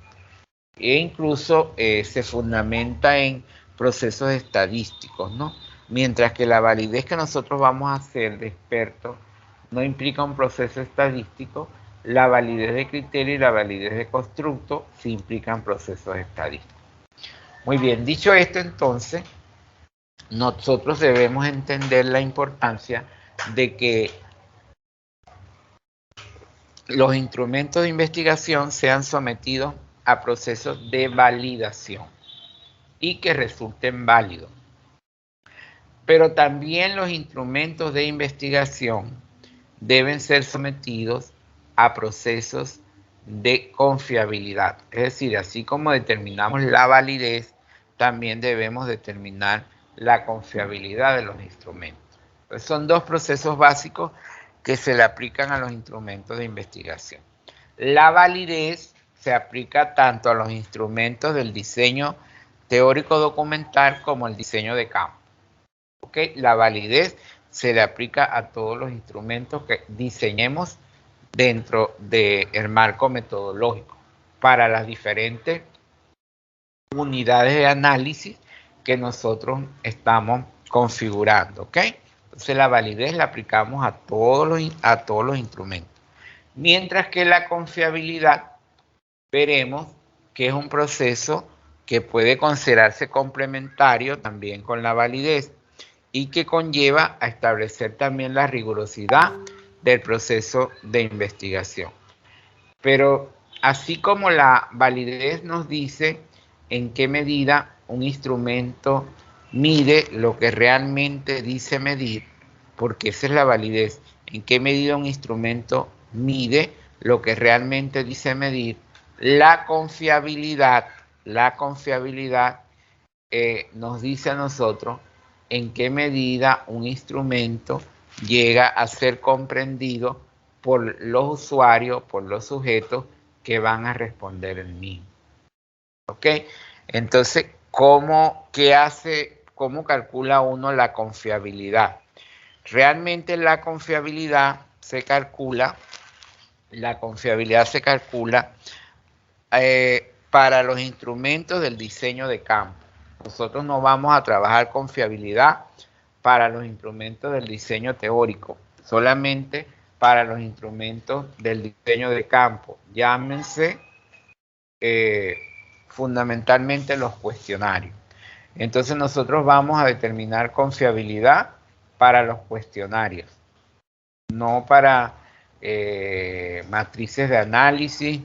E incluso se fundamenta en procesos estadísticos, ¿no? Mientras que la validez que nosotros vamos a hacer de expertos no implica un proceso estadístico, la validez de criterio y la validez de constructo sí implican procesos estadísticos. Muy bien, dicho esto, entonces, nosotros debemos entender la importancia de que los instrumentos de investigación sean sometidos a procesos de validación y que resulten válidos. Pero también los instrumentos de investigación deben ser sometidos a procesos de confiabilidad. Es decir, así como determinamos la validez, también debemos determinar la confiabilidad de los instrumentos. Entonces, son 2 procesos básicos que se le aplican a los instrumentos de investigación. La validez se aplica tanto a los instrumentos del diseño teórico documental como al diseño de campo. ¿Okay? La validez se le aplica a todos los instrumentos que diseñemos dentro del marco metodológico para las diferentes unidades de análisis que nosotros estamos configurando, ¿ok? Entonces la validez la aplicamos a todos los instrumentos. Mientras que la confiabilidad, veremos que es un proceso que puede considerarse complementario también con la validez y que conlleva a establecer también la rigurosidad del proceso de investigación. Pero así como la validez nos dice en qué medida un instrumento mide lo que realmente dice medir, porque esa es la validez, en qué medida un instrumento mide lo que realmente dice medir, la confiabilidad nos dice a nosotros en qué medida un instrumento llega a ser comprendido por los usuarios, por los sujetos que van a responder el mismo. ¿Ok? Entonces, ¿cómo calcula uno la confiabilidad? Realmente la confiabilidad se calcula para los instrumentos del diseño de campo. Nosotros no vamos a trabajar confiabilidad para los instrumentos del diseño teórico, solamente para los instrumentos del diseño de campo. Llámense fundamentalmente los cuestionarios. Entonces nosotros vamos a determinar confiabilidad para los cuestionarios, no para matrices de análisis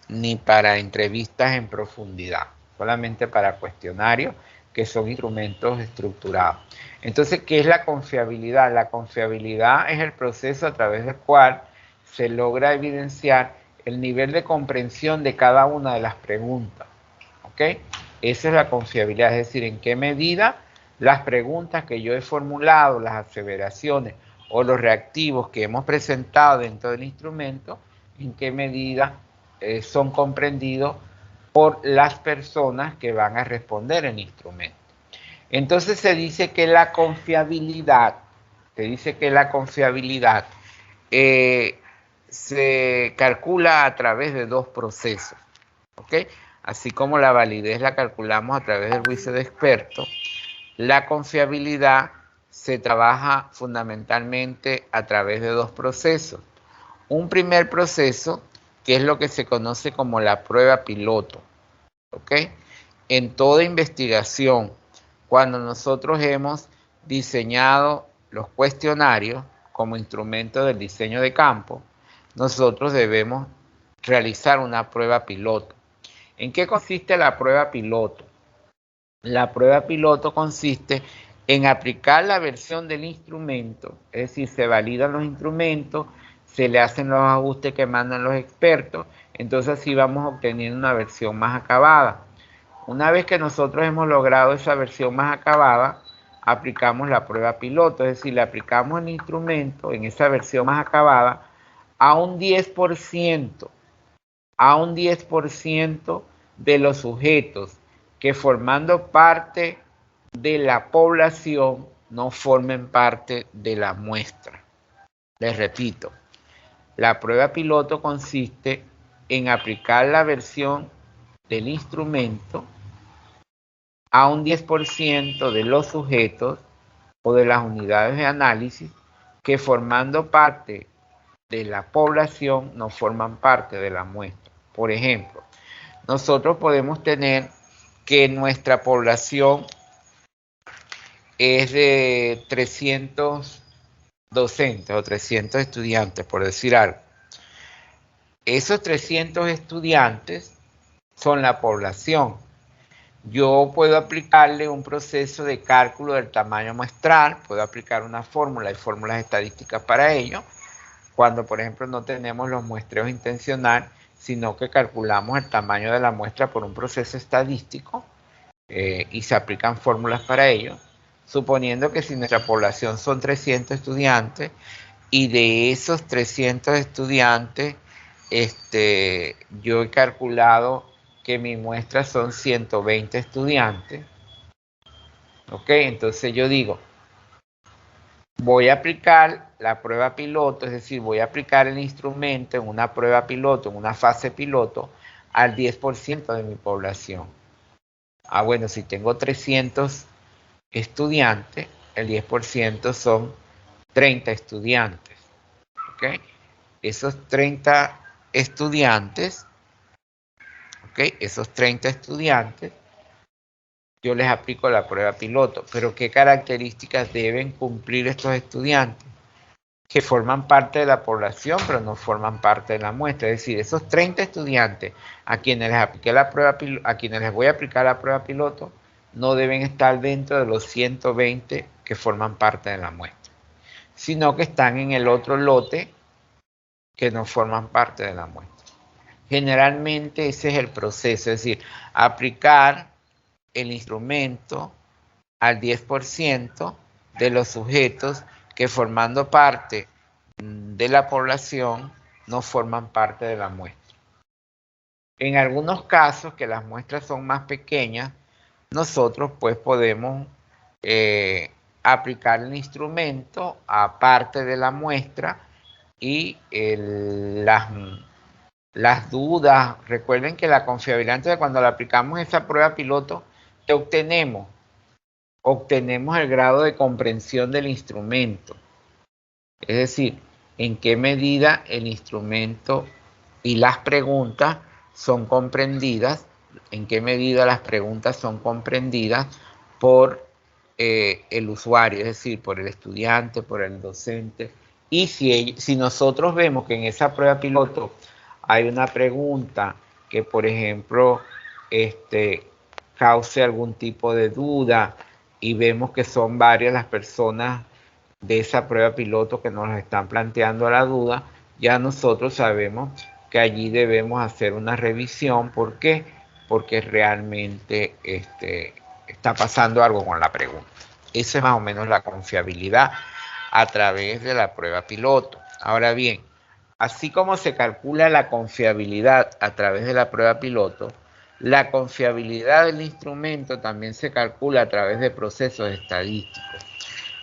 ni para entrevistas en profundidad, solamente para cuestionarios que son instrumentos estructurados. Entonces, ¿qué es la confiabilidad? La confiabilidad es el proceso a través del cual se logra evidenciar el nivel de comprensión de cada una de las preguntas. ¿Ok? Esa es la confiabilidad, es decir, en qué medida las preguntas que yo he formulado, las aseveraciones o los reactivos que hemos presentado dentro del instrumento, en qué medida son comprendidos por las personas que van a responder el instrumento. Entonces se dice que la confiabilidad, se calcula a través de dos procesos, ¿ok? Así como la validez la calculamos a través del juicio de expertos, la confiabilidad se trabaja fundamentalmente a través de dos procesos. Un primer proceso, que es lo que se conoce como la prueba piloto, ¿ok? En toda investigación, cuando nosotros hemos diseñado los cuestionarios como instrumento del diseño de campo, nosotros debemos realizar una prueba piloto. ¿En qué consiste la prueba piloto? La prueba piloto consiste en aplicar la versión del instrumento, es decir, se validan los instrumentos, se le hacen los ajustes que mandan los expertos, entonces así vamos obteniendo una versión más acabada. Una vez que nosotros hemos logrado esa versión más acabada, aplicamos la prueba piloto, es decir, le aplicamos el instrumento en esa versión más acabada a un 10%, de los sujetos que formando parte de la población no formen parte de la muestra. Les repito, la prueba piloto consiste en aplicar la versión del instrumento a un 10% de los sujetos o de las unidades de análisis que formando parte de la población no forman parte de la muestra. Por ejemplo, nosotros podemos tener que nuestra población es de 300 docentes o 300 estudiantes, por decir algo. Esos 300 estudiantes son la población. Yo puedo aplicarle un proceso de cálculo del tamaño muestral, puedo aplicar una fórmula y fórmulas estadísticas para ello, cuando por ejemplo no tenemos los muestreos intencional, sino que calculamos el tamaño de la muestra por un proceso estadístico y se aplican fórmulas para ello, suponiendo que si nuestra población son 300 estudiantes y de esos 300 estudiantes yo he calculado que mi muestra son 120 estudiantes, ¿ok? Entonces yo digo, voy a aplicar la prueba piloto, es decir, voy a aplicar el instrumento en una prueba piloto, en una fase piloto, al 10% de mi población. Bueno, si tengo 300 estudiantes, el 10% son 30 estudiantes, ¿ok? Esos 30 estudiantes, yo les aplico la prueba piloto. Pero ¿qué características deben cumplir estos estudiantes? Que forman parte de la población, pero no forman parte de la muestra. Es decir, esos 30 estudiantes a quienes les voy a aplicar la prueba piloto, no deben estar dentro de los 120 que forman parte de la muestra, sino que están en el otro lote que no forman parte de la muestra. Generalmente ese es el proceso, es decir, aplicar el instrumento al 10% de los sujetos que formando parte de la población no forman parte de la muestra. En algunos casos, que las muestras son más pequeñas, nosotros pues podemos aplicar el instrumento a parte de la muestra y las dudas. Recuerden que la confiabilidad, entonces, cuando le aplicamos esa prueba piloto, ¿qué obtenemos? Obtenemos el grado de comprensión del instrumento. Es decir, en qué medida el instrumento y las preguntas son comprendidas, en qué medida las preguntas son comprendidas por el usuario, es decir, por el estudiante, por el docente. Y si nosotros vemos que en esa prueba piloto hay una pregunta que, por ejemplo, cause algún tipo de duda y vemos que son varias las personas de esa prueba piloto que nos están planteando la duda, ya nosotros sabemos que allí debemos hacer una revisión. ¿Por qué? Porque realmente está pasando algo con la pregunta. Esa es más o menos la confiabilidad a través de la prueba piloto. Ahora bien, así como se calcula la confiabilidad a través de la prueba piloto, la confiabilidad del instrumento también se calcula a través de procesos estadísticos.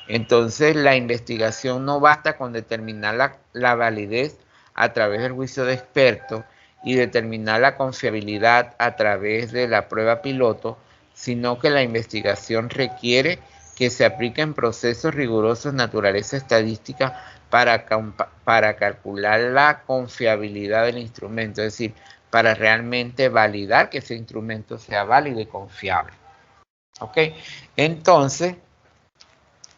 Entonces, la investigación no basta con determinar la validez a través del juicio de expertos y determinar la confiabilidad a través de la prueba piloto, sino que la investigación requiere que se apliquen procesos rigurosos de naturaleza estadística para calcular la confiabilidad del instrumento, es decir, para realmente validar que ese instrumento sea válido y confiable. ¿Ok? Entonces,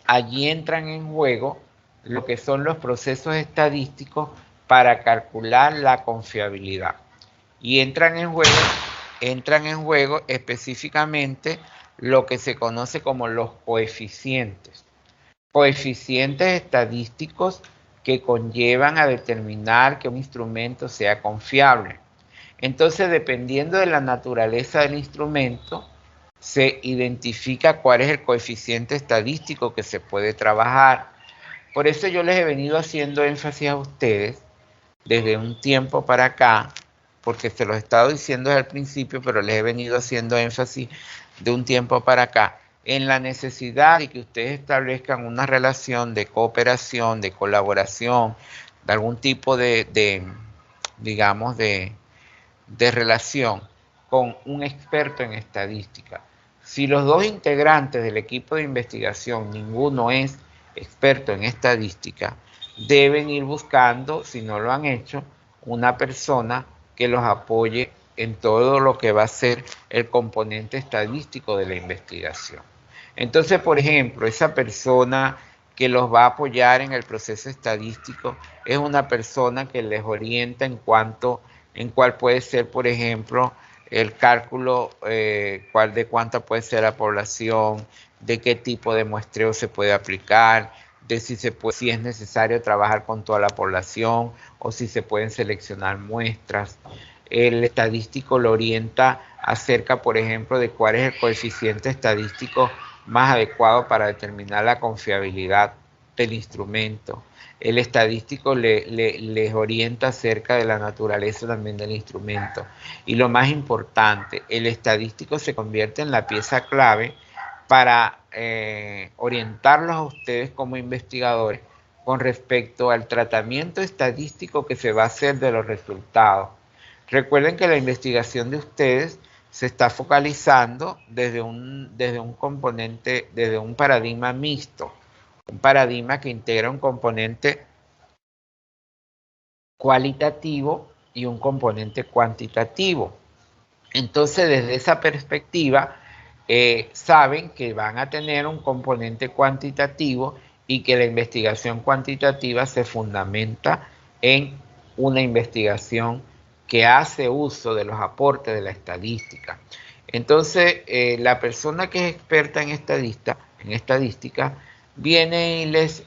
allí entran en juego lo que son los procesos estadísticos para calcular la confiabilidad. Y entran en juego específicamente lo que se conoce como los coeficientes. Coeficientes estadísticos que conllevan a determinar que un instrumento sea confiable. Entonces, dependiendo de la naturaleza del instrumento, se identifica cuál es el coeficiente estadístico que se puede trabajar. Por eso yo les he venido haciendo énfasis a ustedes desde un tiempo para acá, porque se los he estado diciendo desde el principio, pero les he venido haciendo énfasis de un tiempo para acá, en la necesidad de que ustedes establezcan una relación de cooperación, de colaboración, de algún tipo digamos, de relación con un experto en estadística. Si los dos integrantes del equipo de investigación, ninguno es experto en estadística, deben ir buscando, si no lo han hecho, una persona que los apoye en todo lo que va a ser el componente estadístico de la investigación. Entonces, por ejemplo, esa persona que los va a apoyar en el proceso estadístico es una persona que les orienta en cuál puede ser, por ejemplo, el cálculo de cuánta puede ser la población, de qué tipo de muestreo se puede aplicar, de si es necesario trabajar con toda la población o si se pueden seleccionar muestras. El estadístico lo orienta acerca, por ejemplo, de cuál es el coeficiente estadístico más adecuado para determinar la confiabilidad del instrumento. El estadístico les orienta acerca de la naturaleza también del instrumento. Y lo más importante, el estadístico se convierte en la pieza clave para orientarlos a ustedes como investigadores con respecto al tratamiento estadístico que se va a hacer de los resultados. Recuerden que la investigación de ustedes se está focalizando desde un componente, desde un paradigma mixto, un paradigma que integra un componente cualitativo y un componente cuantitativo. Entonces, desde esa perspectiva, saben que van a tener un componente cuantitativo y que la investigación cuantitativa se fundamenta en una investigación que hace uso de los aportes de la estadística. Entonces, la persona que es experta en estadística viene y les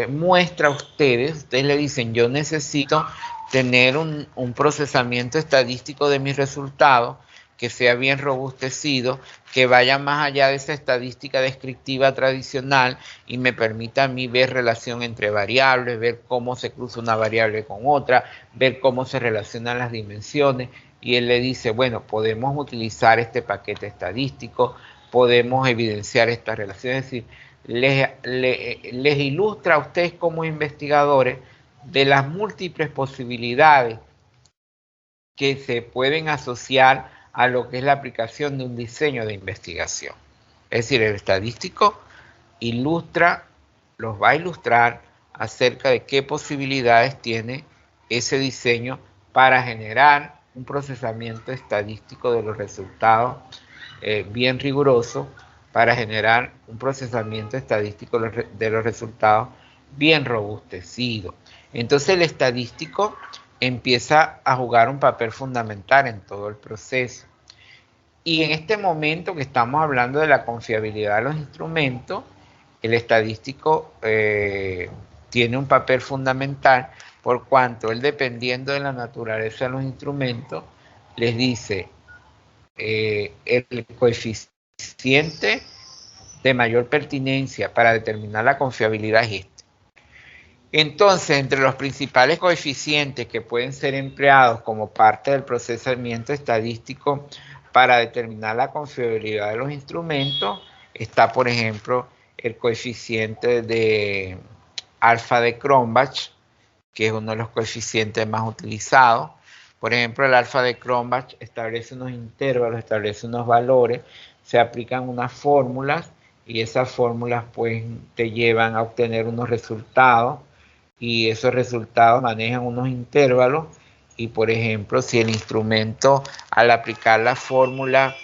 muestra a ustedes le dicen, yo necesito tener un procesamiento estadístico de mis resultados, que sea bien robustecido, que vaya más allá de esa estadística descriptiva tradicional y me permita a mí ver relación entre variables, ver cómo se cruza una variable con otra, ver cómo se relacionan las dimensiones. Y él le dice, bueno, podemos utilizar este paquete estadístico, podemos evidenciar estas relaciones, es decir, les ilustra a ustedes como investigadores de las múltiples posibilidades que se pueden asociar a lo que es la aplicación de un diseño de investigación. Es decir, el estadístico los va a ilustrar acerca de qué posibilidades tiene ese diseño para generar un procesamiento estadístico de los resultados bien riguroso, para generar un procesamiento estadístico de los resultados bien robustecido. Entonces el estadístico empieza a jugar un papel fundamental en todo el proceso. Y en este momento que estamos hablando de la confiabilidad de los instrumentos, el estadístico tiene un papel fundamental por cuanto él, dependiendo de la naturaleza de los instrumentos, les dice el coeficiente de mayor pertinencia para determinar la confiabilidad es este. Entonces, entre los principales coeficientes que pueden ser empleados como parte del procesamiento estadístico para determinar la confiabilidad de los instrumentos, está, por ejemplo, el coeficiente de alfa de Cronbach, que es uno de los coeficientes más utilizados. Por ejemplo, el alfa de Cronbach establece unos intervalos, establece unos valores, se aplican unas fórmulas y esas fórmulas pues te llevan a obtener unos resultados y esos resultados manejan unos intervalos y, por ejemplo, si el instrumento al aplicar la fórmula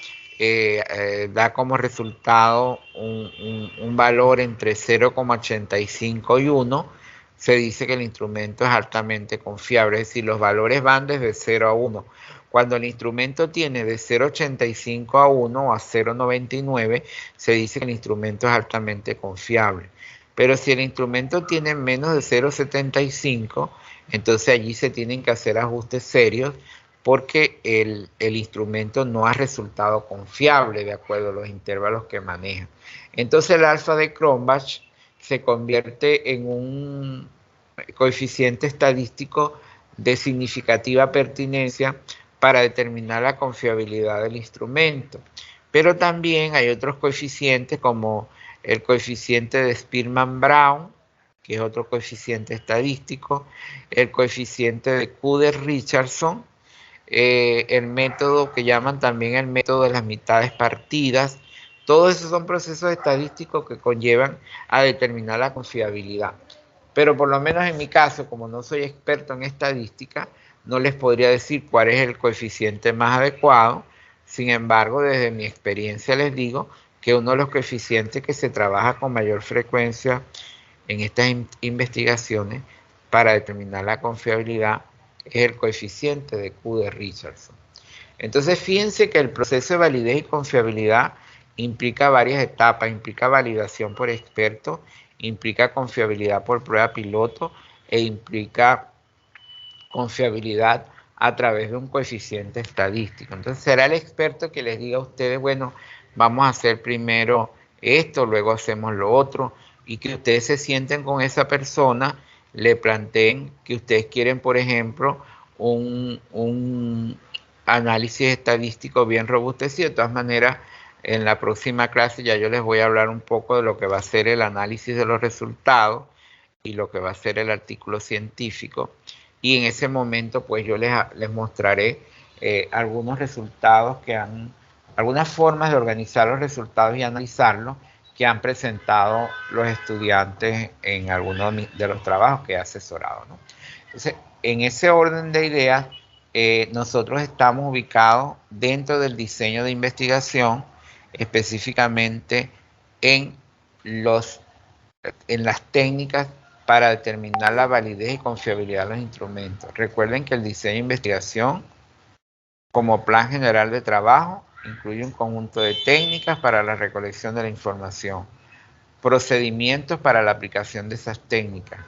da como resultado un valor entre 0,85 y 1, se dice que el instrumento es altamente confiable, es decir, los valores van desde 0 a 1. Cuando el instrumento tiene de 0,85 a 1 o a 0,99, se dice que el instrumento es altamente confiable. Pero si el instrumento tiene menos de 0,75, entonces allí se tienen que hacer ajustes serios porque el instrumento no ha resultado confiable de acuerdo a los intervalos que maneja. Entonces el alfa de Cronbach se convierte en un coeficiente estadístico de significativa pertinencia para determinar la confiabilidad del instrumento. Pero también hay otros coeficientes como el coeficiente de Spearman-Brown, que es otro coeficiente estadístico, el coeficiente de Kuder-Richardson, el método que llaman también el método de las mitades partidas. Todos esos son procesos estadísticos que conllevan a determinar la confiabilidad. Pero por lo menos en mi caso, como no soy experto en estadística, no les podría decir cuál es el coeficiente más adecuado. Sin embargo, desde mi experiencia les digo que uno de los coeficientes que se trabaja con mayor frecuencia en estas investigaciones para determinar la confiabilidad es el coeficiente de Kuder-Richardson. Entonces, fíjense que el proceso de validez y confiabilidad implica varias etapas, implica validación por expertos, implica confiabilidad por prueba piloto e implica confiabilidad a través de un coeficiente estadístico. Entonces será el experto que les diga a ustedes, bueno, vamos a hacer primero esto, luego hacemos lo otro, y que ustedes se sienten con esa persona, le planteen que ustedes quieren, por ejemplo, un análisis estadístico bien robustecido. De todas maneras, en la próxima clase ya yo les voy a hablar un poco de lo que va a ser el análisis de los resultados y lo que va a ser el artículo científico. Y en ese momento pues yo les mostraré algunos resultados algunas formas de organizar los resultados y analizarlos que han presentado los estudiantes en algunos de los trabajos que he asesorado, ¿no? Entonces, en ese orden de ideas, nosotros estamos ubicados dentro del diseño de investigación, específicamente en las técnicas para determinar la validez y confiabilidad de los instrumentos. Recuerden que el diseño de investigación, como plan general de trabajo, incluye un conjunto de técnicas para la recolección de la información, procedimientos para la aplicación de esas técnicas,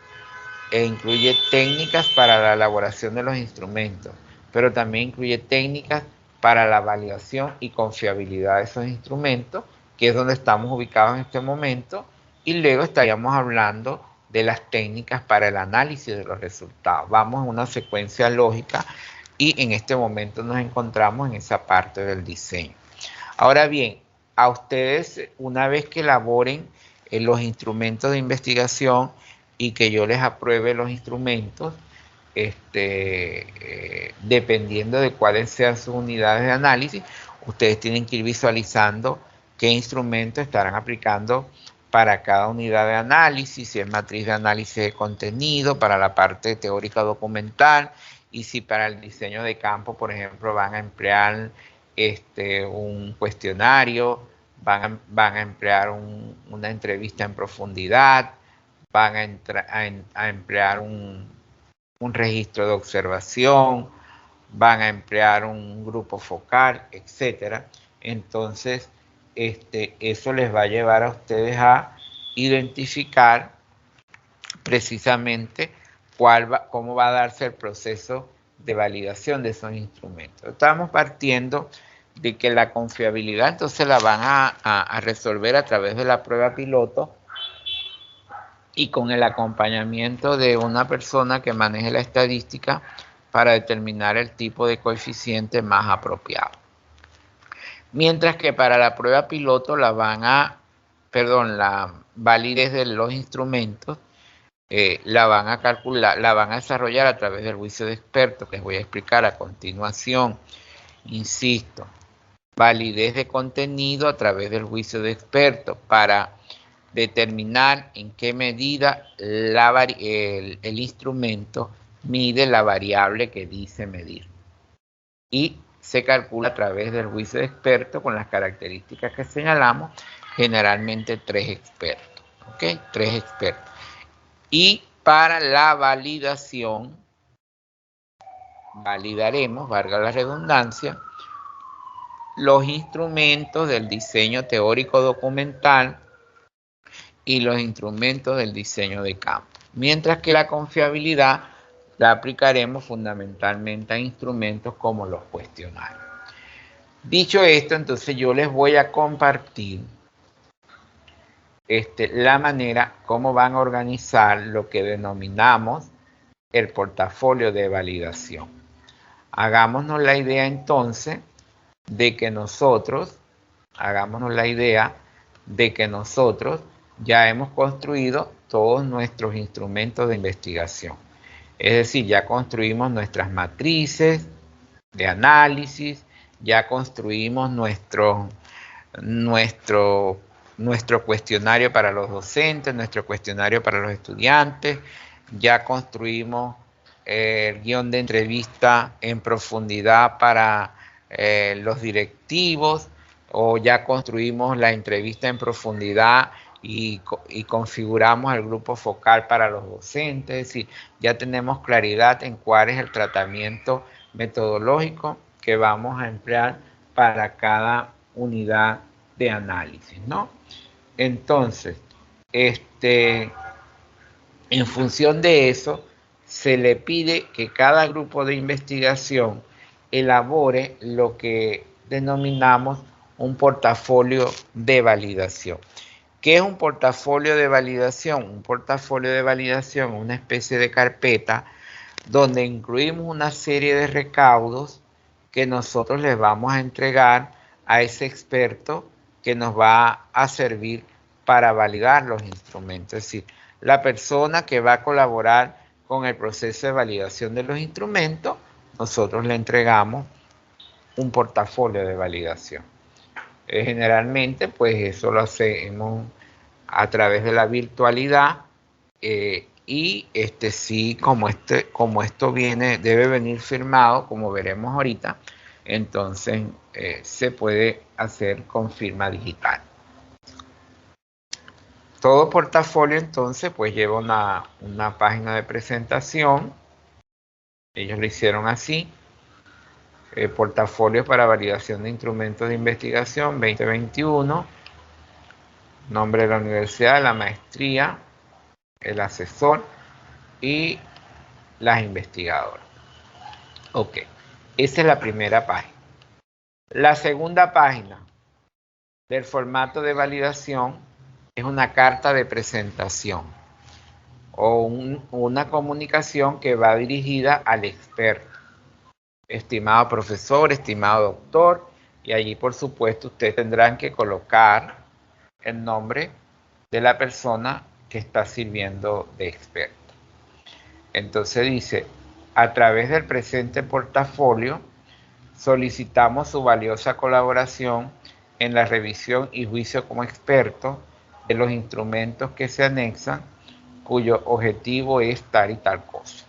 e incluye técnicas para la elaboración de los instrumentos, pero también incluye técnicas para la validación y confiabilidad de esos instrumentos, que es donde estamos ubicados en este momento, y luego estaríamos hablando de las técnicas para el análisis de los resultados. Vamos en una secuencia lógica y en este momento nos encontramos en esa parte del diseño. Ahora bien, a ustedes, una vez que elaboren los instrumentos de investigación y que yo les apruebe los instrumentos, dependiendo de cuáles sean sus unidades de análisis, ustedes tienen que ir visualizando qué instrumentos estarán aplicando para cada unidad de análisis, si es matriz de análisis de contenido, para la parte teórica documental, y si para el diseño de campo, por ejemplo, van a emplear un cuestionario, van a emplear una entrevista en profundidad, van a emplear un registro de observación, van a emplear un grupo focal, etc. Entonces, eso les va a llevar a ustedes a identificar precisamente cómo va a darse el proceso de validación de esos instrumentos. Estamos partiendo de que la confiabilidad entonces la van a resolver a través de la prueba piloto y con el acompañamiento de una persona que maneje la estadística para determinar el tipo de coeficiente más apropiado. Mientras que para la prueba piloto la validez de los instrumentos la van a calcular, la van a desarrollar a través del juicio de expertos, que les voy a explicar a continuación. Insisto, validez de contenido a través del juicio de expertos para determinar en qué medida el instrumento mide la variable que dice medir. Y se calcula a través del juicio de expertos con las características que señalamos, generalmente 3 expertos. ¿Ok? 3 expertos. Y para la validación, validaremos, valga la redundancia, los instrumentos del diseño teórico documental y los instrumentos del diseño de campo. Mientras que la confiabilidad la aplicaremos fundamentalmente a instrumentos como los cuestionarios. Dicho esto, entonces yo les voy a compartir la manera como van a organizar lo que denominamos el portafolio de validación. Hagámonos la idea entonces de que nosotros ya hemos construido todos nuestros instrumentos de investigación. Es decir, ya construimos nuestras matrices de análisis, ya construimos nuestro cuestionario para los docentes, nuestro cuestionario para los estudiantes, ya construimos el guión de entrevista en profundidad para los directivos, o ya construimos la entrevista en profundidad y configuramos el grupo focal para los docentes. Es decir, ya tenemos claridad en cuál es el tratamiento metodológico que vamos a emplear para cada unidad de análisis, ¿no? Entonces, en función de eso, se le pide que cada grupo de investigación elabore lo que denominamos un portafolio de validación. ¿Qué es un portafolio de validación? Un portafolio de validación es una especie de carpeta donde incluimos una serie de recaudos que nosotros les vamos a entregar a ese experto que nos va a servir para validar los instrumentos. Es decir, la persona que va a colaborar con el proceso de validación de los instrumentos, nosotros le entregamos un portafolio de validación. Generalmente, pues eso lo hacemos a través de la virtualidad y sí, como esto debe venir firmado, como veremos ahorita, entonces se puede hacer con firma digital. Todo portafolio entonces pues lleva una página de presentación. Ellos lo hicieron así. Portafolio para validación de instrumentos de investigación 2021. Nombre de la universidad, la maestría, el asesor y las investigadoras. Ok, esa es la primera página. La segunda página del formato de validación es una carta de presentación o una comunicación que va dirigida al experto. Estimado profesor, estimado doctor, y allí por supuesto ustedes tendrán que colocar el nombre de la persona que está sirviendo de experto. Entonces dice, a través del presente portafolio solicitamos su valiosa colaboración en la revisión y juicio como experto de los instrumentos que se anexan, cuyo objetivo es tal y tal cosa.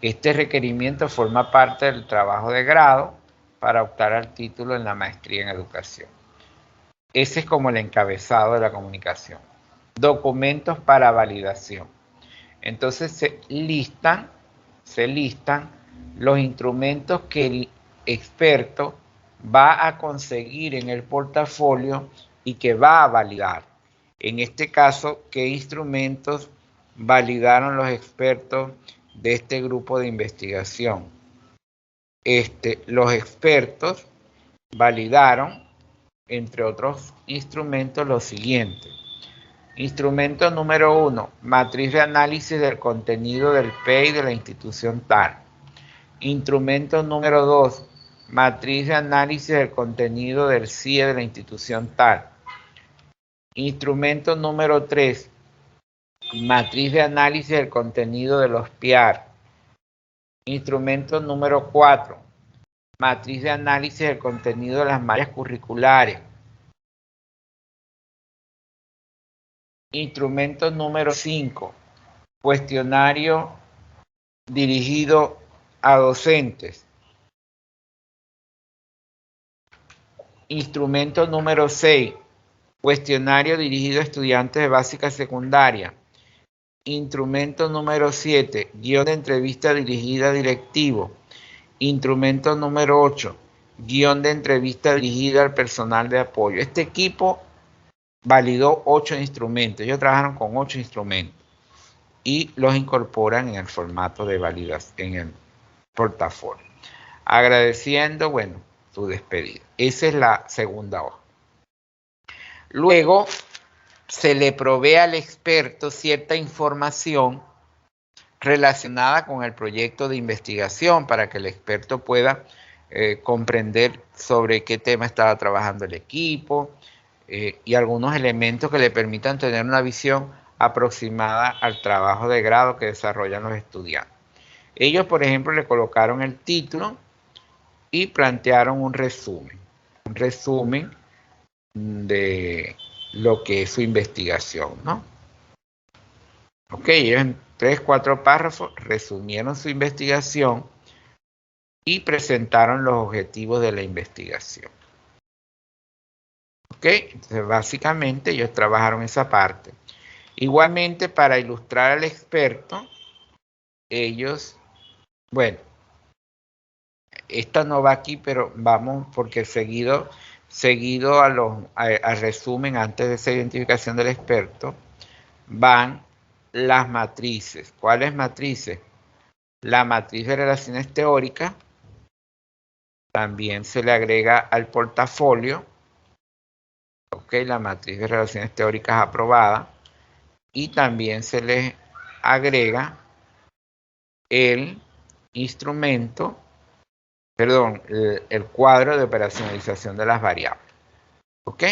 Este requerimiento forma parte del trabajo de grado para optar al título en la maestría en educación. Ese es como el encabezado de la comunicación. Documentos para validación. Entonces se listan los instrumentos que el experto va a conseguir en el portafolio y que va a validar. En este caso, ¿qué instrumentos validaron los expertos de este grupo de investigación? Los expertos validaron, entre otros instrumentos, lo siguiente. Instrumento número 1, matriz de análisis del contenido del PEI de la institución tal. Instrumento número 2, matriz de análisis del contenido del CIE de la institución tal. Instrumento número 3, matriz de análisis del contenido de los PIAR. Instrumento número 4, matriz de análisis del contenido de las mallas curriculares. Instrumento número 5, cuestionario dirigido a docentes. Instrumento número 6, cuestionario dirigido a estudiantes de básica secundaria. Instrumento número 7, guión de entrevista dirigida a directivo. Instrumento número 8, guión de entrevista dirigida al personal de apoyo. Este equipo validó 8 instrumentos. Ellos trabajaron con 8 instrumentos y los incorporan en el formato de validación, en el portafolio. Agradeciendo, bueno, su despedida. Esa es la segunda hoja. Luego se le provee al experto cierta información relacionada con el proyecto de investigación para que el experto pueda comprender sobre qué tema estaba trabajando el equipo y algunos elementos que le permitan tener una visión aproximada al trabajo de grado que desarrollan los estudiantes. Ellos, por ejemplo, le colocaron el título y plantearon un resumen de lo que es su investigación, ¿no? Ok, ellos en 3-4 párrafos resumieron su investigación y presentaron los objetivos de la investigación. Ok, entonces básicamente ellos trabajaron esa parte. Igualmente, para ilustrar al experto, ellos, bueno, esta no va aquí, pero vamos porque seguido al resumen antes de esa identificación del experto, van las matrices. ¿Cuáles matrices? La matriz de relaciones teóricas, también se le agrega al portafolio, ok, la matriz de relaciones teóricas aprobada, y también se le agrega el instrumento, perdón, el cuadro de operacionalización de las variables, ok.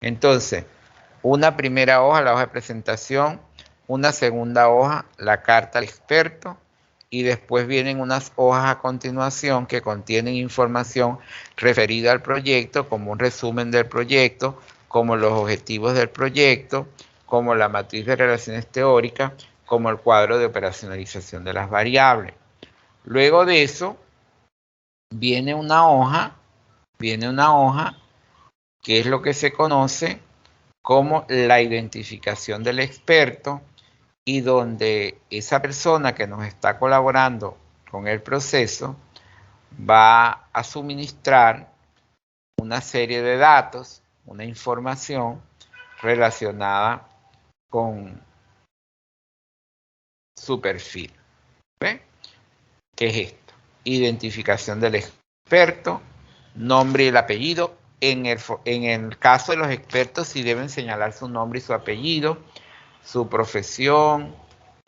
Entonces, una primera hoja, la hoja de presentación, una segunda hoja, la carta al experto, y después vienen unas hojas a continuación que contienen información referida al proyecto, como un resumen del proyecto, como los objetivos del proyecto, como la matriz de relaciones teóricas, como el cuadro de operacionalización de las variables. Luego de eso, viene una hoja que es lo que se conoce como la identificación del experto, y donde esa persona que nos está colaborando con el proceso va a suministrar una serie de datos, una información relacionada con su perfil. ¿Ve? ¿Qué es esto? Identificación del experto, nombre y el apellido. En el caso de los expertos, sí deben señalar su nombre y su apellido, su profesión,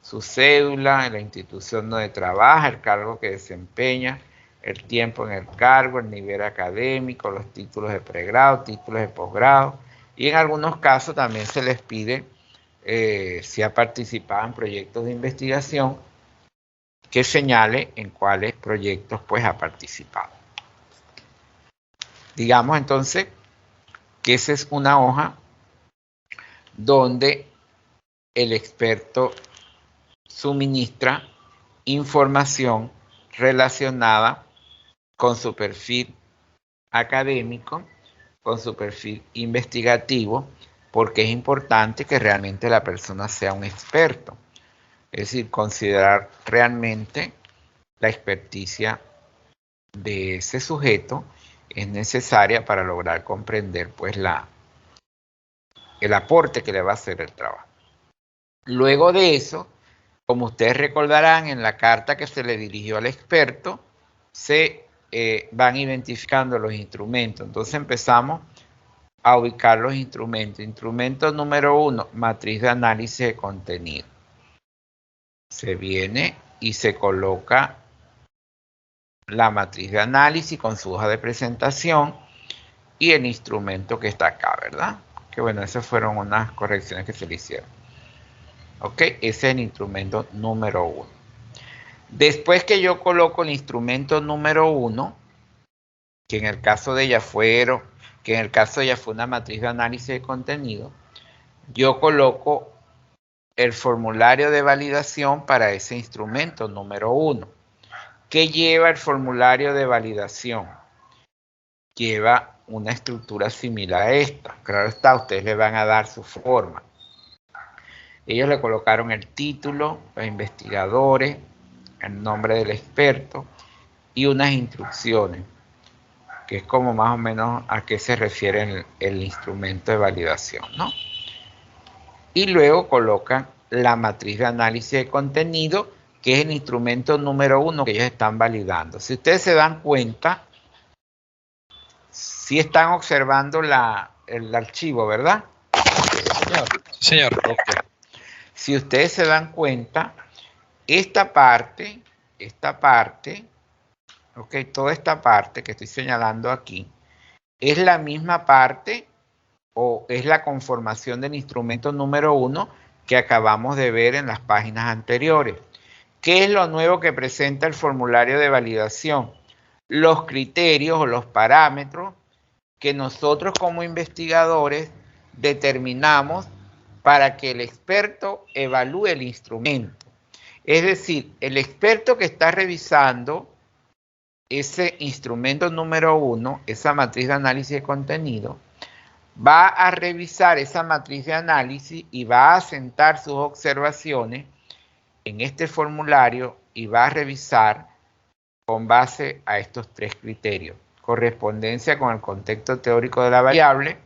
su cédula, la institución donde trabaja, el cargo que desempeña, el tiempo en el cargo, el nivel académico, los títulos de pregrado, títulos de posgrado, y en algunos casos también se les pide, si ha participado en proyectos de investigación, que señale en cuáles proyectos pues ha participado. Digamos entonces que esa es una hoja donde el experto suministra información relacionada con su perfil académico, con su perfil investigativo, porque es importante que realmente la persona sea un experto. Es decir, considerar realmente la experticia de ese sujeto es necesaria para lograr comprender pues el aporte que le va a hacer el trabajo. Luego de eso, como ustedes recordarán, en la carta que se le dirigió al experto, se van identificando los instrumentos. Entonces empezamos a ubicar los instrumentos. Instrumento número 1, matriz de análisis de contenido. Se viene y se coloca la matriz de análisis con su hoja de presentación y el instrumento que está acá, ¿verdad? Que bueno, esas fueron unas correcciones que se le hicieron. Ok, ese es el instrumento número 1. Después que yo coloco el instrumento número 1, que en el caso de ella fue una matriz de análisis de contenido, yo coloco el formulario de validación para ese instrumento número 1. ¿Qué lleva el formulario de validación? Lleva una estructura similar a esta. Claro está, ustedes le van a dar su forma. Ellos le colocaron el título, los investigadores, el nombre del experto y unas instrucciones, que es como más o menos a qué se refiere el instrumento de validación, ¿no? Y luego colocan la matriz de análisis de contenido, que es el instrumento número 1 que ellos están validando. Si ustedes se dan cuenta, sí están observando el archivo, ¿verdad? Señor. Si ustedes se dan cuenta, esta parte, ok, toda esta parte que estoy señalando aquí, es la misma parte o es la conformación del instrumento número 1 que acabamos de ver en las páginas anteriores. ¿Qué es lo nuevo que presenta el formulario de validación? Los criterios o los parámetros que nosotros como investigadores determinamos para que el experto evalúe el instrumento. Es decir, el experto que está revisando ese instrumento número 1, esa matriz de análisis de contenido, va a revisar esa matriz de análisis y va a asentar sus observaciones en este formulario y va a revisar con base a estos 3 criterios: correspondencia con el contexto teórico de la variable,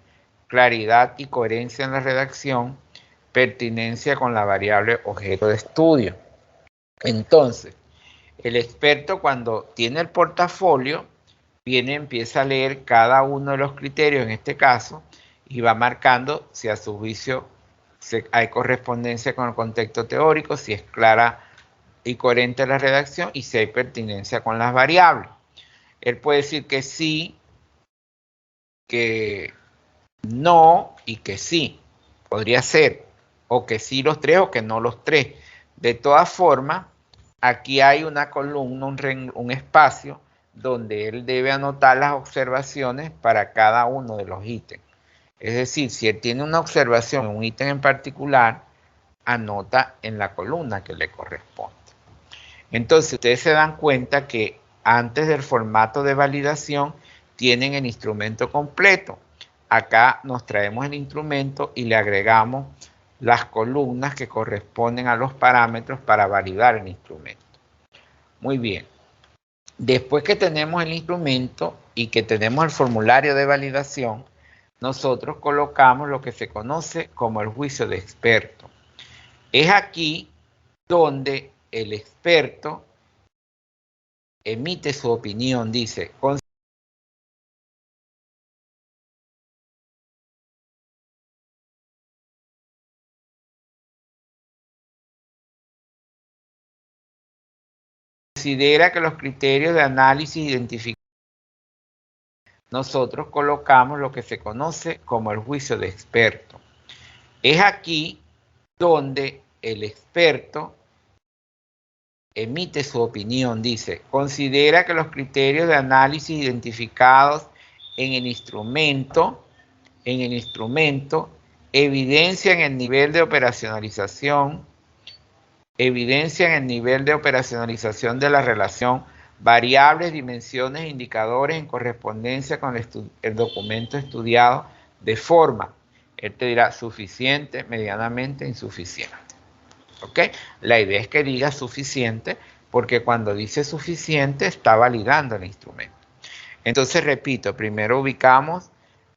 claridad y coherencia en la redacción, pertinencia con la variable objeto de estudio. Entonces, el experto, cuando tiene el portafolio, empieza a leer cada uno de los criterios en este caso y va marcando si a su juicio hay correspondencia con el contexto teórico, si es clara y coherente la redacción y si hay pertinencia con las variables. Él puede decir que sí, que no y que sí. Podría ser o que sí los 3 o que no los 3. De todas formas, aquí hay una columna, un espacio donde él debe anotar las observaciones para cada uno de los ítems. Es decir, si él tiene una observación en un ítem en particular, anota en la columna que le corresponde. Entonces, ustedes se dan cuenta que antes del formato de validación tienen el instrumento completo. Acá nos traemos el instrumento y le agregamos las columnas que corresponden a los parámetros para validar el instrumento. Muy bien. Después que tenemos el instrumento y que tenemos el formulario de validación, nosotros colocamos lo que se conoce como el juicio de experto. Es aquí donde el experto emite su opinión, dice: considera que los criterios de análisis identificados, nosotros colocamos lo que se conoce como el juicio de experto. Es aquí donde el experto emite su opinión, dice, considera que los criterios de análisis identificados en el instrumento evidencian el nivel de operacionalización, de la relación variables, dimensiones e indicadores en correspondencia con el documento estudiado de forma, él te dirá suficiente, medianamente, insuficiente. ¿Ok? La idea es que diga suficiente, porque cuando dice suficiente está validando el instrumento. Entonces, repito, primero ubicamos,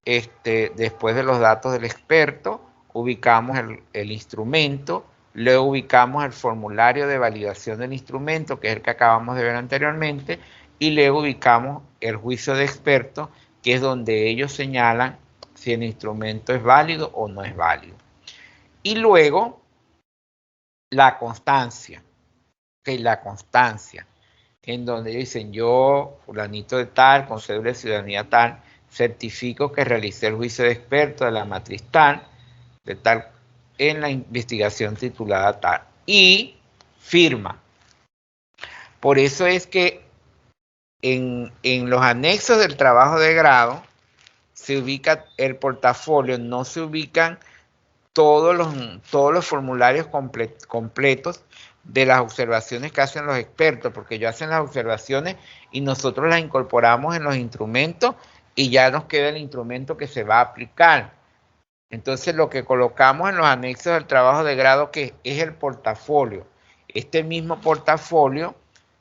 después de los datos del experto, ubicamos el instrumento, luego ubicamos el formulario de validación del instrumento, que es el que acabamos de ver anteriormente, y luego ubicamos el juicio de experto, que es donde ellos señalan si el instrumento es válido o no es válido. Y luego, la constancia, ¿okay? La constancia, en donde dicen yo, fulanito de tal, con cédula de ciudadanía tal, certifico que realicé el juicio de experto de la matriz tal, de tal, en la investigación titulada tal, y firma. Por eso es que en los anexos del trabajo de grado se ubica el portafolio, no se ubican todos los formularios completos de las observaciones que hacen los expertos, porque ellos hacen las observaciones y nosotros las incorporamos en los instrumentos y ya nos queda el instrumento que se va a aplicar. Entonces lo que colocamos en los anexos del trabajo de grado, que es el portafolio, este mismo portafolio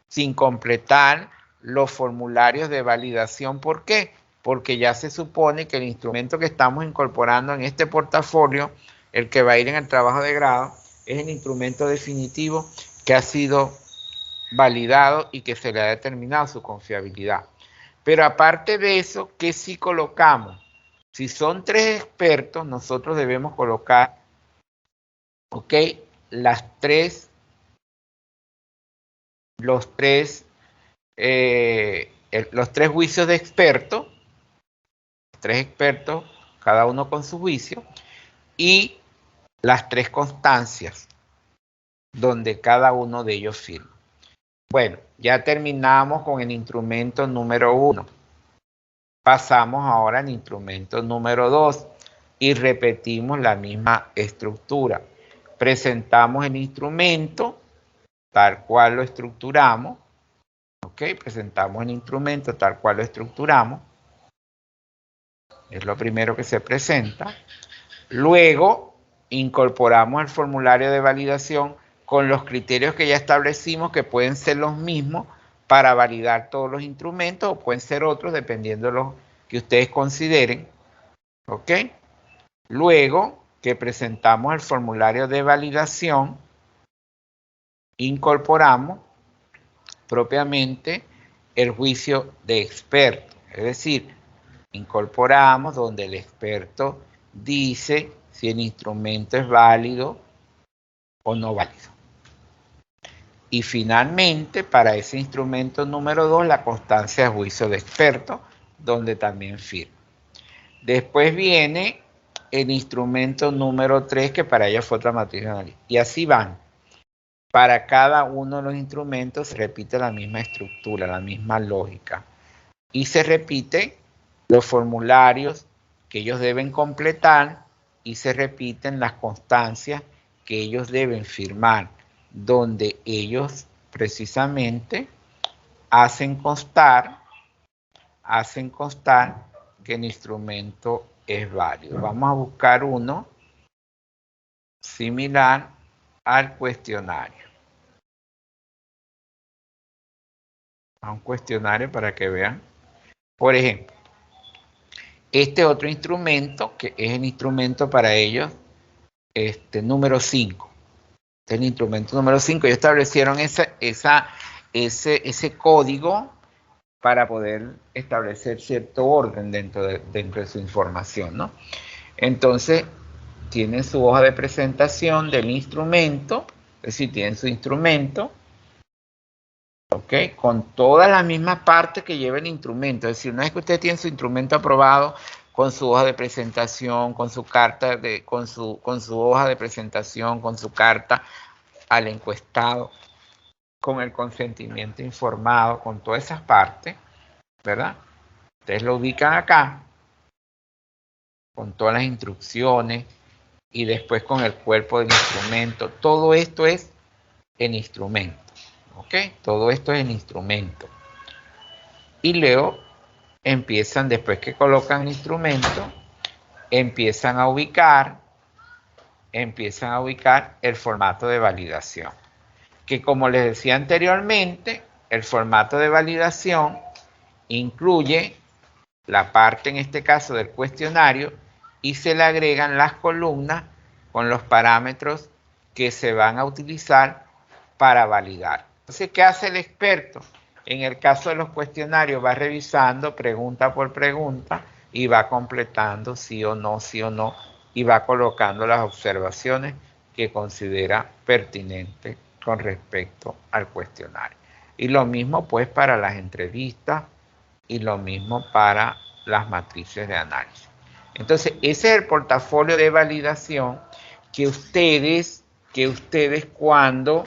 sin completar los formularios de validación. ¿Por qué? Porque ya se supone que el instrumento que estamos incorporando en este portafolio, el que va a ir en el trabajo de grado, es el instrumento definitivo que ha sido validado y que se le ha determinado su confiabilidad. Pero aparte de eso, ¿qué sí colocamos? Si son 3 expertos, nosotros debemos colocar, ¿ok? Los tres juicios de expertos, 3 expertos, cada uno con su juicio, y las 3 constancias, donde cada uno de ellos firma. Bueno, ya terminamos con el instrumento número 1. Pasamos ahora al instrumento número 2 y repetimos la misma estructura. Presentamos el instrumento tal cual lo estructuramos. ¿Ok? Presentamos el instrumento tal cual lo estructuramos. Es lo primero que se presenta. Luego incorporamos el formulario de validación con los criterios que ya establecimos, que pueden ser los mismos para validar todos los instrumentos o pueden ser otros dependiendo de los que ustedes consideren. ¿Ok? Luego que presentamos el formulario de validación, incorporamos propiamente el juicio de experto. Es decir, incorporamos donde el experto dice si el instrumento es válido o no válido. Y finalmente, para ese instrumento número 2, la constancia de juicio de experto, donde también firma. Después viene el instrumento número 3, que para ella fue otra matriz de análisis. Y así van. Para cada uno de los instrumentos se repite la misma estructura, la misma lógica. Y se repite los formularios que ellos deben completar y se repiten las constancias que ellos deben firmar, donde ellos precisamente hacen constar que el instrumento es válido. Vamos a buscar uno similar al cuestionario. A un cuestionario para que vean. Por ejemplo, este otro instrumento, que es el instrumento para ellos, número 5. Este es el instrumento número 5. Ellos establecieron ese código para poder establecer cierto orden dentro de su información, ¿no? Entonces, tienen su hoja de presentación del instrumento, es decir, tienen su instrumento, ¿ok? Con todas las mismas partes que lleva el instrumento. Es decir, una vez que usted tiene su instrumento aprobado, con su hoja de presentación, con su carta, con su hoja de presentación, con su carta al encuestado, con el consentimiento informado, con todas esas partes, ¿verdad? Ustedes lo ubican acá, con todas las instrucciones, y después con el cuerpo del instrumento. Todo esto es en instrumento, ¿ok? Todo esto es en instrumento. Y luego empiezan, después que colocan el instrumento, empiezan a ubicar el formato de validación. Que como les decía anteriormente, el formato de validación incluye la parte, en este caso, del cuestionario, y se le agregan las columnas con los parámetros que se van a utilizar para validar. Entonces, ¿qué hace el experto? En el caso de los cuestionarios, va revisando pregunta por pregunta y va completando sí o no, y va colocando las observaciones que considera pertinentes con respecto al cuestionario. Y lo mismo pues para las entrevistas y lo mismo para las matrices de análisis. Entonces, ese es el portafolio de validación que ustedes cuando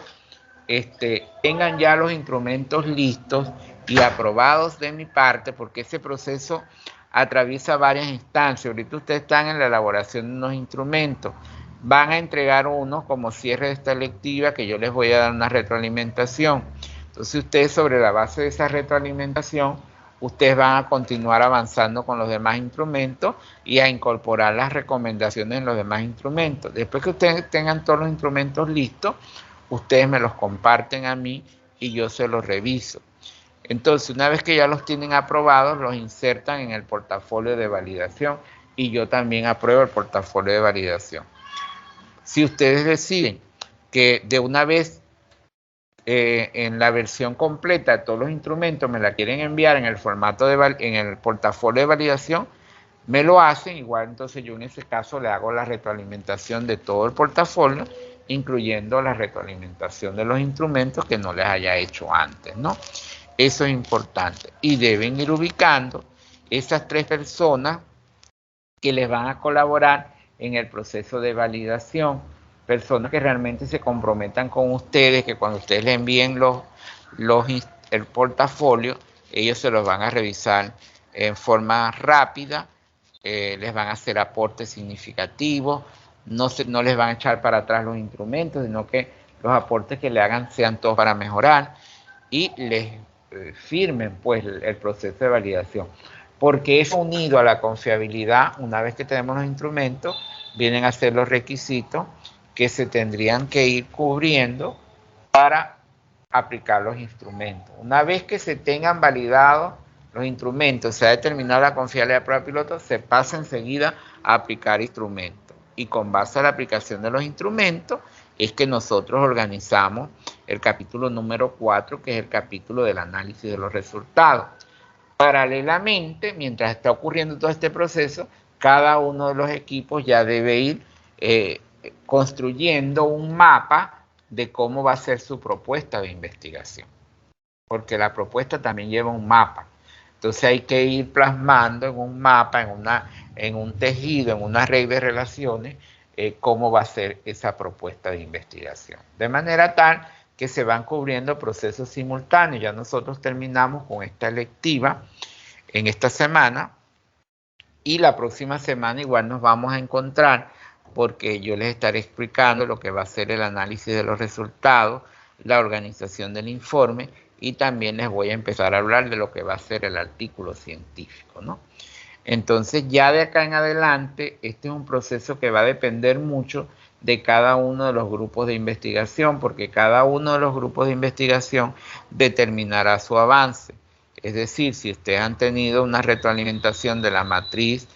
tengan ya los instrumentos listos y aprobados de mi parte, porque ese proceso atraviesa varias instancias. Ahorita ustedes están en la elaboración de unos instrumentos. Van a entregar unos como cierre de esta lectiva, que yo les voy a dar una retroalimentación. Entonces ustedes, sobre la base de esa retroalimentación, ustedes van a continuar avanzando con los demás instrumentos y a incorporar las recomendaciones en los demás instrumentos. Después que ustedes tengan todos los instrumentos listos, ustedes me los comparten a mí y yo se los reviso. Entonces, una vez que ya los tienen aprobados, los insertan en el portafolio de validación y yo también apruebo el portafolio de validación. Si ustedes deciden que de una vez en la versión completa de todos los instrumentos me la quieren enviar en el formato en el portafolio de validación, me lo hacen. Igual entonces yo en ese caso le hago la retroalimentación de todo el portafolio, incluyendo la retroalimentación de los instrumentos que no les haya hecho antes, ¿no? Eso es importante. Y deben ir ubicando esas 3 personas que les van a colaborar en el proceso de validación. Personas que realmente se comprometan con ustedes, que cuando ustedes le envíen el portafolio, ellos se los van a revisar en forma rápida, les van a hacer aportes significativos, no les van a echar para atrás los instrumentos, sino que los aportes que le hagan sean todos para mejorar y les firmen pues el proceso de validación. Porque eso, unido a la confiabilidad, una vez que tenemos los instrumentos, vienen a ser los requisitos que se tendrían que ir cubriendo para aplicar los instrumentos. Una vez que se tengan validados los instrumentos, se ha determinado la confiabilidad de prueba piloto, se pasa enseguida a aplicar instrumentos. Y con base a la aplicación de los instrumentos es que nosotros organizamos el capítulo número 4, que es el capítulo del análisis de los resultados. Paralelamente, mientras está ocurriendo todo este proceso, cada uno de los equipos ya debe ir construyendo un mapa de cómo va a ser su propuesta de investigación. Porque la propuesta también lleva un mapa. Entonces hay que ir plasmando en un mapa, en un tejido, en una red de relaciones, cómo va a ser esa propuesta de investigación. De manera tal que se van cubriendo procesos simultáneos. Ya nosotros terminamos con esta electiva en esta semana y la próxima semana igual nos vamos a encontrar, porque yo les estaré explicando lo que va a ser el análisis de los resultados, la organización del informe, y también les voy a empezar a hablar de lo que va a ser el artículo científico, ¿no? Entonces, ya de acá en adelante, este es un proceso que va a depender mucho de cada uno de los grupos de investigación, porque cada uno de los grupos de investigación determinará su avance. Es decir, si ustedes han tenido una retroalimentación de la matriz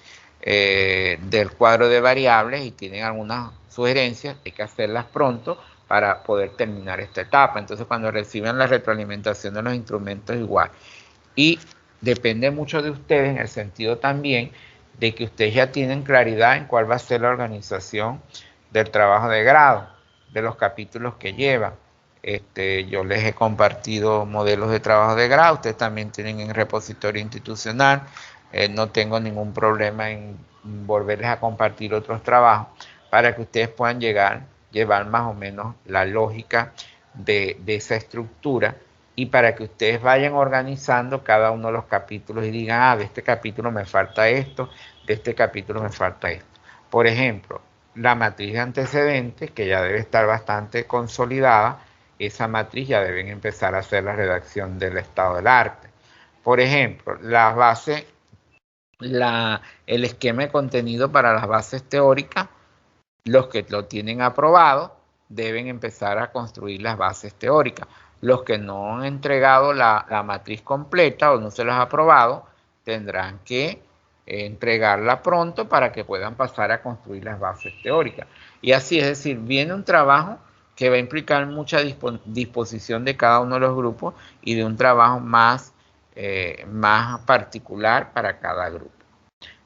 del cuadro de variables y tienen algunas sugerencias, hay que hacerlas pronto para poder terminar esta etapa. Entonces, cuando reciban la retroalimentación de los instrumentos, igual. Y depende mucho de ustedes, en el sentido también de que ustedes ya tienen claridad en cuál va a ser la organización del trabajo de grado, de los capítulos que lleva. Yo les he compartido modelos de trabajo de grado, ustedes también tienen en repositorio institucional, no tengo ningún problema en volverles a compartir otros trabajos para que ustedes puedan llevar más o menos la lógica de esa estructura y para que ustedes vayan organizando cada uno de los capítulos y digan, ah, de este capítulo me falta esto, de este capítulo me falta esto. Por ejemplo, la matriz de antecedentes, que ya debe estar bastante consolidada, esa matriz ya deben empezar a hacer la redacción del estado del arte. Por ejemplo, las bases, el esquema de contenido para las bases teóricas, los que lo tienen aprobado deben empezar a construir las bases teóricas. Los que no han entregado la matriz completa o no se las ha aprobado, tendrán que entregarla pronto para que puedan pasar a construir las bases teóricas. Y así, es decir, viene un trabajo que va a implicar mucha disposición de cada uno de los grupos y de un trabajo más particular para cada grupo.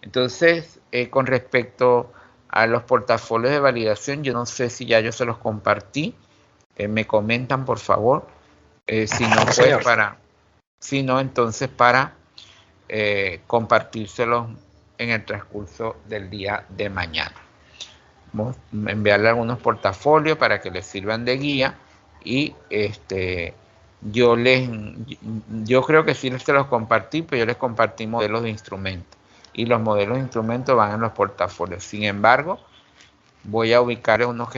Entonces, con respecto a los portafolios de validación, yo no sé si ya yo se los compartí, me comentan por favor, si no pues entonces para compartírselos en el transcurso del día de mañana. Vamos a enviarle algunos portafolios para que les sirvan de guía y yo creo que sí se los compartí, pero yo les compartí modelos de instrumentos y los modelos de instrumentos van en los portafolios. Sin embargo, voy a ubicar unos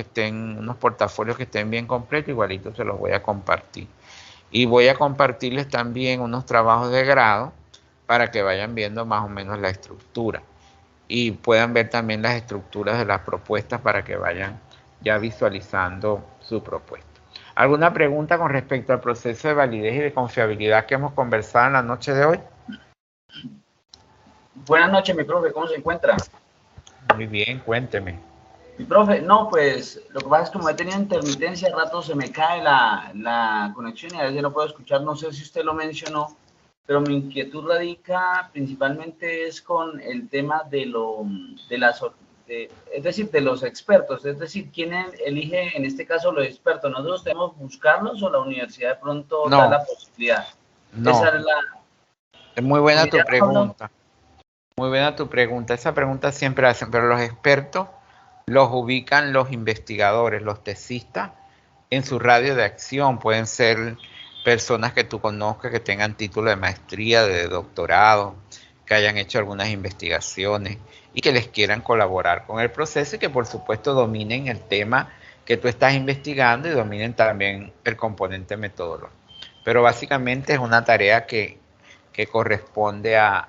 portafolios que estén bien completos, igualito se los voy a compartir. Y voy a compartirles también unos trabajos de grado para que vayan viendo más o menos la estructura y puedan ver también las estructuras de las propuestas para que vayan ya visualizando su propuesta. ¿Alguna pregunta con respecto al proceso de validez y de confiabilidad que hemos conversado en la noche de hoy? Buenas noches, mi profe, ¿cómo se encuentra? Muy bien, cuénteme. Mi profe, no, pues lo que pasa es que como he tenido intermitencia, a rato se me cae la conexión y a veces no puedo escuchar, no sé si usted lo mencionó, pero mi inquietud radica principalmente es con el tema de es decir, de los expertos, es decir, ¿quién elige en este caso los expertos? ¿Nosotros debemos buscarlos o la universidad de pronto da la posibilidad? No, esa es es muy buena tu pregunta. Muy buena tu pregunta. Esa pregunta siempre hacen, pero los expertos los ubican los investigadores, los tesistas, en su radio de acción. Pueden ser personas que tú conozcas, que tengan título de maestría, de doctorado, que hayan hecho algunas investigaciones y que les quieran colaborar con el proceso y que por supuesto dominen el tema que tú estás investigando y dominen también el componente metodológico. Pero básicamente es una tarea que corresponde a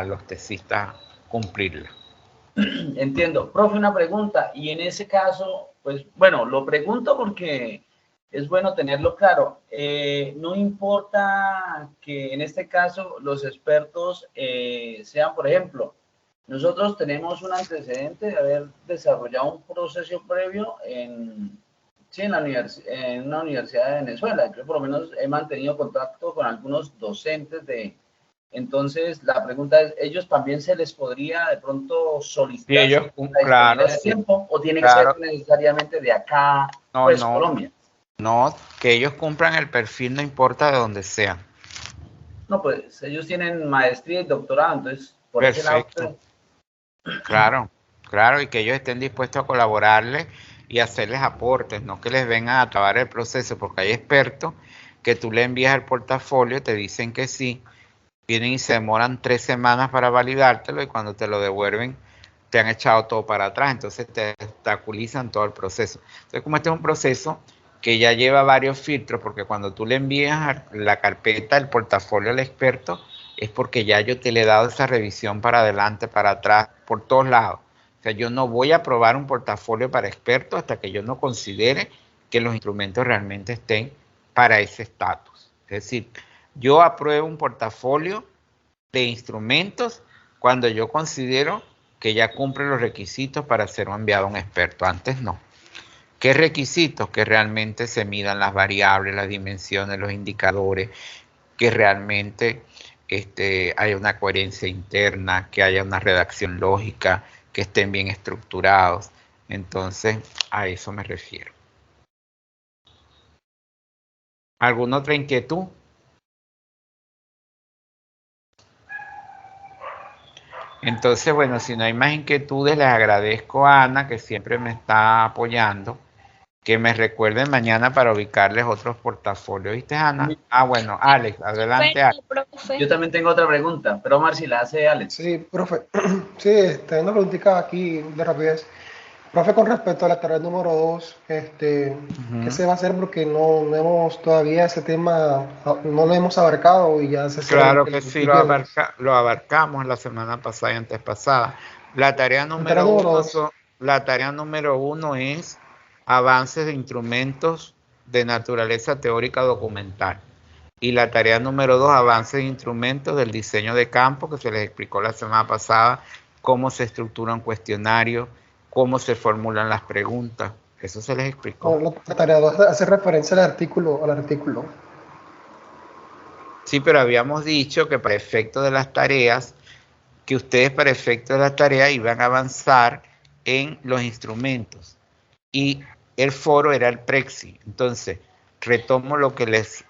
los tesistas cumplirla. Entiendo. Profe, una pregunta, y en ese caso, pues, bueno, lo pregunto porque es bueno tenerlo claro. No importa que en este caso los expertos sean, por ejemplo, nosotros tenemos un antecedente de haber desarrollado un proceso previo en una universidad de Venezuela. Yo por lo menos he mantenido contacto con algunos docentes entonces, la pregunta es, ¿ellos también se les podría de pronto solicitar ellos, claro, de tiempo o tiene que ser necesariamente de acá, Colombia? No, que ellos cumplan el perfil, no importa de dónde sean. No, pues ellos tienen maestría y doctorado, entonces por perfecto. ese lado. Claro, y que ellos estén dispuestos a colaborarles y hacerles aportes, no que les vengan a trabar el proceso, porque hay expertos que tú le envías el portafolio, te dicen que sí, vienen y se demoran 3 semanas para validártelo y cuando te lo devuelven te han echado todo para atrás, entonces te obstaculizan todo el proceso. Entonces, como este es un proceso que ya lleva varios filtros, porque cuando tú le envías la carpeta, el portafolio al experto, es porque ya yo te le he dado esa revisión para adelante, para atrás, por todos lados. O sea, yo no voy a aprobar un portafolio para expertos hasta que yo no considere que los instrumentos realmente estén para ese estatus. Es decir, yo apruebo un portafolio de instrumentos cuando yo considero que ya cumple los requisitos para ser enviado a un experto. Antes no. ¿Qué requisitos? Que realmente se midan las variables, las dimensiones, los indicadores, que realmente haya una coherencia interna, que haya una redacción lógica, que estén bien estructurados. Entonces, a eso me refiero. ¿Alguna otra inquietud? Entonces, bueno, si no hay más inquietudes, les agradezco a Ana, que siempre me está apoyando, que me recuerden mañana para ubicarles otros portafolios. ¿Viste, Ana? Ah, bueno, Alex, adelante, Alex. Yo también tengo otra pregunta, pero Omar, si la hace Alex. Sí, profe. Sí, una preguntita aquí de rapidez. Profe, con respecto a la tarea número 2, ¿qué se va a hacer? Porque no hemos todavía ese tema, no lo hemos abarcado y ya se cierra Claro que sí, viernes. lo abarcamos la semana pasada y antes pasada. La tarea La tarea número número uno 2. la tarea número uno es avances de instrumentos de naturaleza teórica documental. Y la tarea número 2, avances de instrumentos del diseño de campo, que se les explicó la semana pasada, cómo se estructura un cuestionario, cómo se formulan las preguntas. Eso se les explicó. La tarea 2 hace referencia al artículo. Sí, pero habíamos dicho que para efecto de las tareas, que ustedes para efecto de las tareas iban a avanzar en los instrumentos. Y el foro era el Prexi. Entonces, retomo lo que les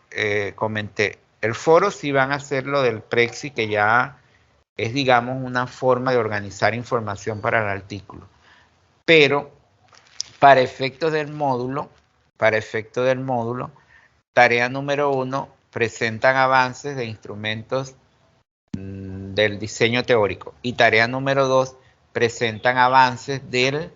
comenté. El foro sí van a hacer lo del Prexi, que ya es, digamos, una forma de organizar información para el artículo. Pero para efectos del módulo, tarea número 1, presentan avances de instrumentos del diseño teórico. Y tarea número 2, presentan avances del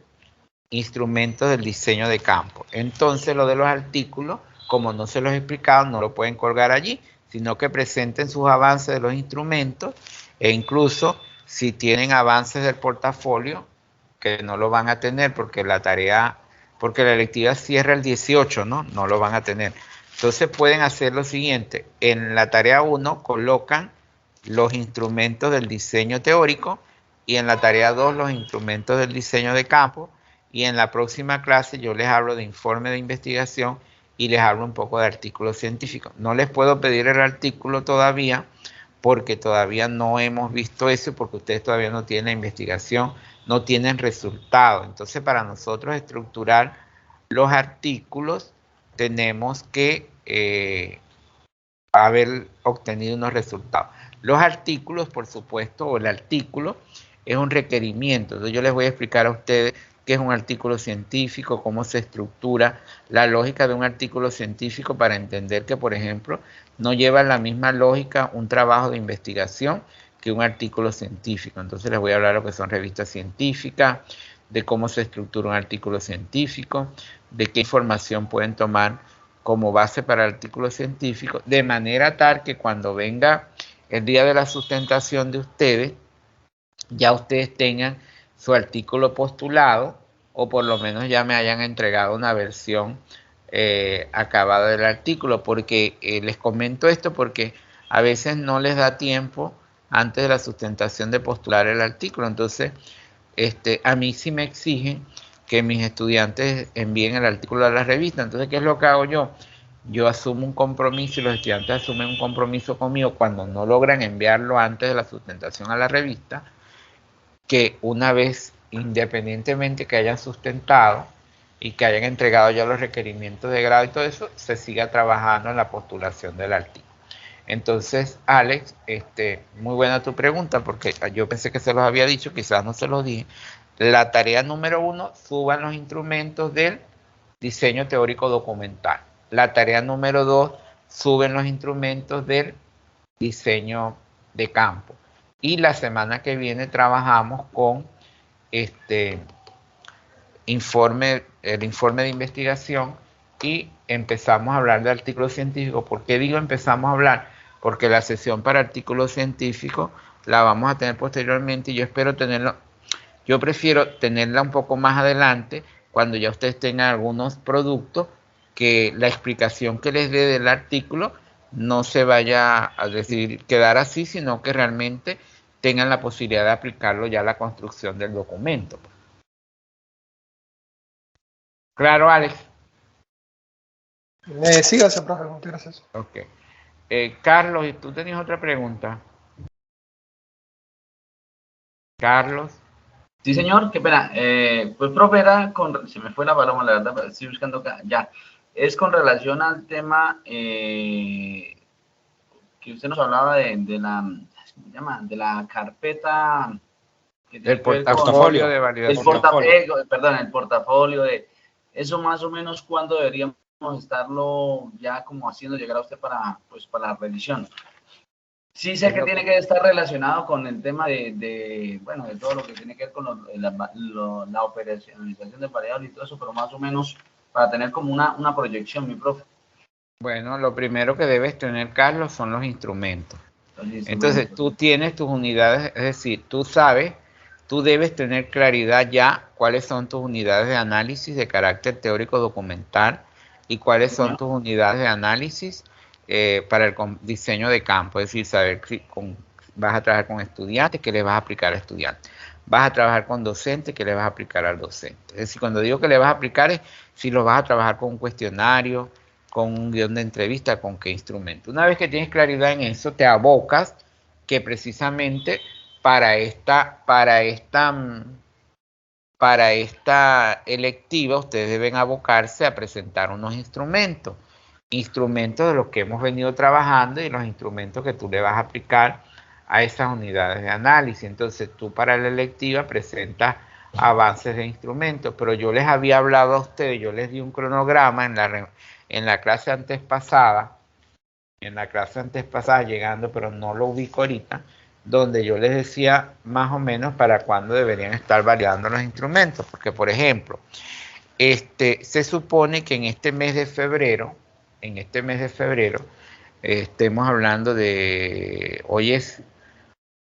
instrumento del diseño de campo. Entonces, lo de los artículos, como no se los he explicado, no lo pueden colgar allí, sino que presenten sus avances de los instrumentos e incluso si tienen avances del portafolio, que no lo van a tener porque la electiva cierra el 18, ¿no? No lo van a tener. Entonces pueden hacer lo siguiente, en la tarea 1 colocan los instrumentos del diseño teórico y en la tarea 2 los instrumentos del diseño de campo, y en la próxima clase yo les hablo de informe de investigación y les hablo un poco de artículos científicos. No les puedo pedir el artículo todavía porque todavía no hemos visto eso, porque ustedes todavía no tienen la investigación, no tienen resultados. Entonces, para nosotros estructurar los artículos, tenemos que haber obtenido unos resultados. Los artículos, por supuesto, o el artículo es un requerimiento. Entonces, yo les voy a explicar a ustedes qué es un artículo científico, cómo se estructura, la lógica de un artículo científico para entender que, por ejemplo, no lleva la misma lógica un trabajo de investigación que un artículo científico. Entonces les voy a hablar de lo que son revistas científicas, de cómo se estructura un artículo científico, de qué información pueden tomar como base para el artículo científico, de manera tal que cuando venga el día de la sustentación de ustedes, ya ustedes tengan su artículo postulado o por lo menos ya me hayan entregado una versión acabada del artículo, porque les comento esto porque a veces no les da tiempo antes de la sustentación de postular el artículo. Entonces, a mí sí me exigen que mis estudiantes envíen el artículo a la revista. Entonces, ¿qué es lo que hago yo? Yo asumo un compromiso y los estudiantes asumen un compromiso conmigo cuando no logran enviarlo antes de la sustentación a la revista, que una vez, independientemente que hayan sustentado y que hayan entregado ya los requerimientos de grado y todo eso, se siga trabajando en la postulación del artículo. Entonces, Alex, muy buena tu pregunta, porque yo pensé que se los había dicho, quizás no se los dije. La tarea número 1, suban los instrumentos del diseño teórico documental. La tarea número 2, suben los instrumentos del diseño de campo. Y la semana que viene trabajamos con el informe de investigación y empezamos a hablar de artículos científicos. ¿Por qué digo empezamos a hablar? Porque la sesión para artículos científicos la vamos a tener posteriormente y yo espero tenerlo. Yo prefiero tenerla un poco más adelante cuando ya ustedes tengan algunos productos, que la explicación que les dé del artículo no se vaya a decir quedar así, sino que realmente tengan la posibilidad de aplicarlo ya a la construcción del documento. Claro, Alex. Sí, gracias, profe. Muchas gracias. Ok. Carlos, ¿y tú tenías otra pregunta? Carlos. Sí, señor, qué pena. Pues, profe, se me fue la paloma, la verdad, pero estoy buscando acá, ya. es con relación al tema que usted nos hablaba de la, ¿cómo se llama? De la carpeta que tiene Del que ver con portafolio de validación. el portafolio de eso más o menos cuándo deberíamos estarlo ya como haciendo llegar a usted para, pues, para la revisión. Sí sé que tiene que estar relacionado con el tema bueno, de todo lo que tiene que ver con la operacionalización de variables y todo eso, pero más o menos para tener como una proyección, mi profe. Bueno, lo primero que debes tener, Carlos, son los instrumentos. Entonces, tú tienes tus unidades, es decir, tú sabes, tú debes tener claridad ya cuáles son tus unidades de análisis de carácter teórico documental y cuáles son tus unidades de análisis para el diseño de campo, es decir, saber si vas a trabajar con estudiantes, qué le vas a aplicar a estudiantes. Vas a trabajar con docentes, qué le vas a aplicar al docente. Es decir, cuando digo que le vas a aplicar es si lo vas a trabajar con un cuestionario, con un guión de entrevista, con qué instrumento. Una vez que tienes claridad en eso, te abocas que precisamente para esta electiva ustedes deben abocarse a presentar unos instrumentos de los que hemos venido trabajando y los instrumentos que tú le vas a aplicar a esas unidades de análisis. Entonces tú para la electiva presentas avances de instrumentos, pero yo les había hablado a ustedes, yo les di un cronograma en la clase antes pasada, llegando, pero no lo ubico ahorita, donde yo les decía más o menos para cuándo deberían estar validando los instrumentos, porque por ejemplo, se supone que en este mes de febrero, estemos hablando de, hoy es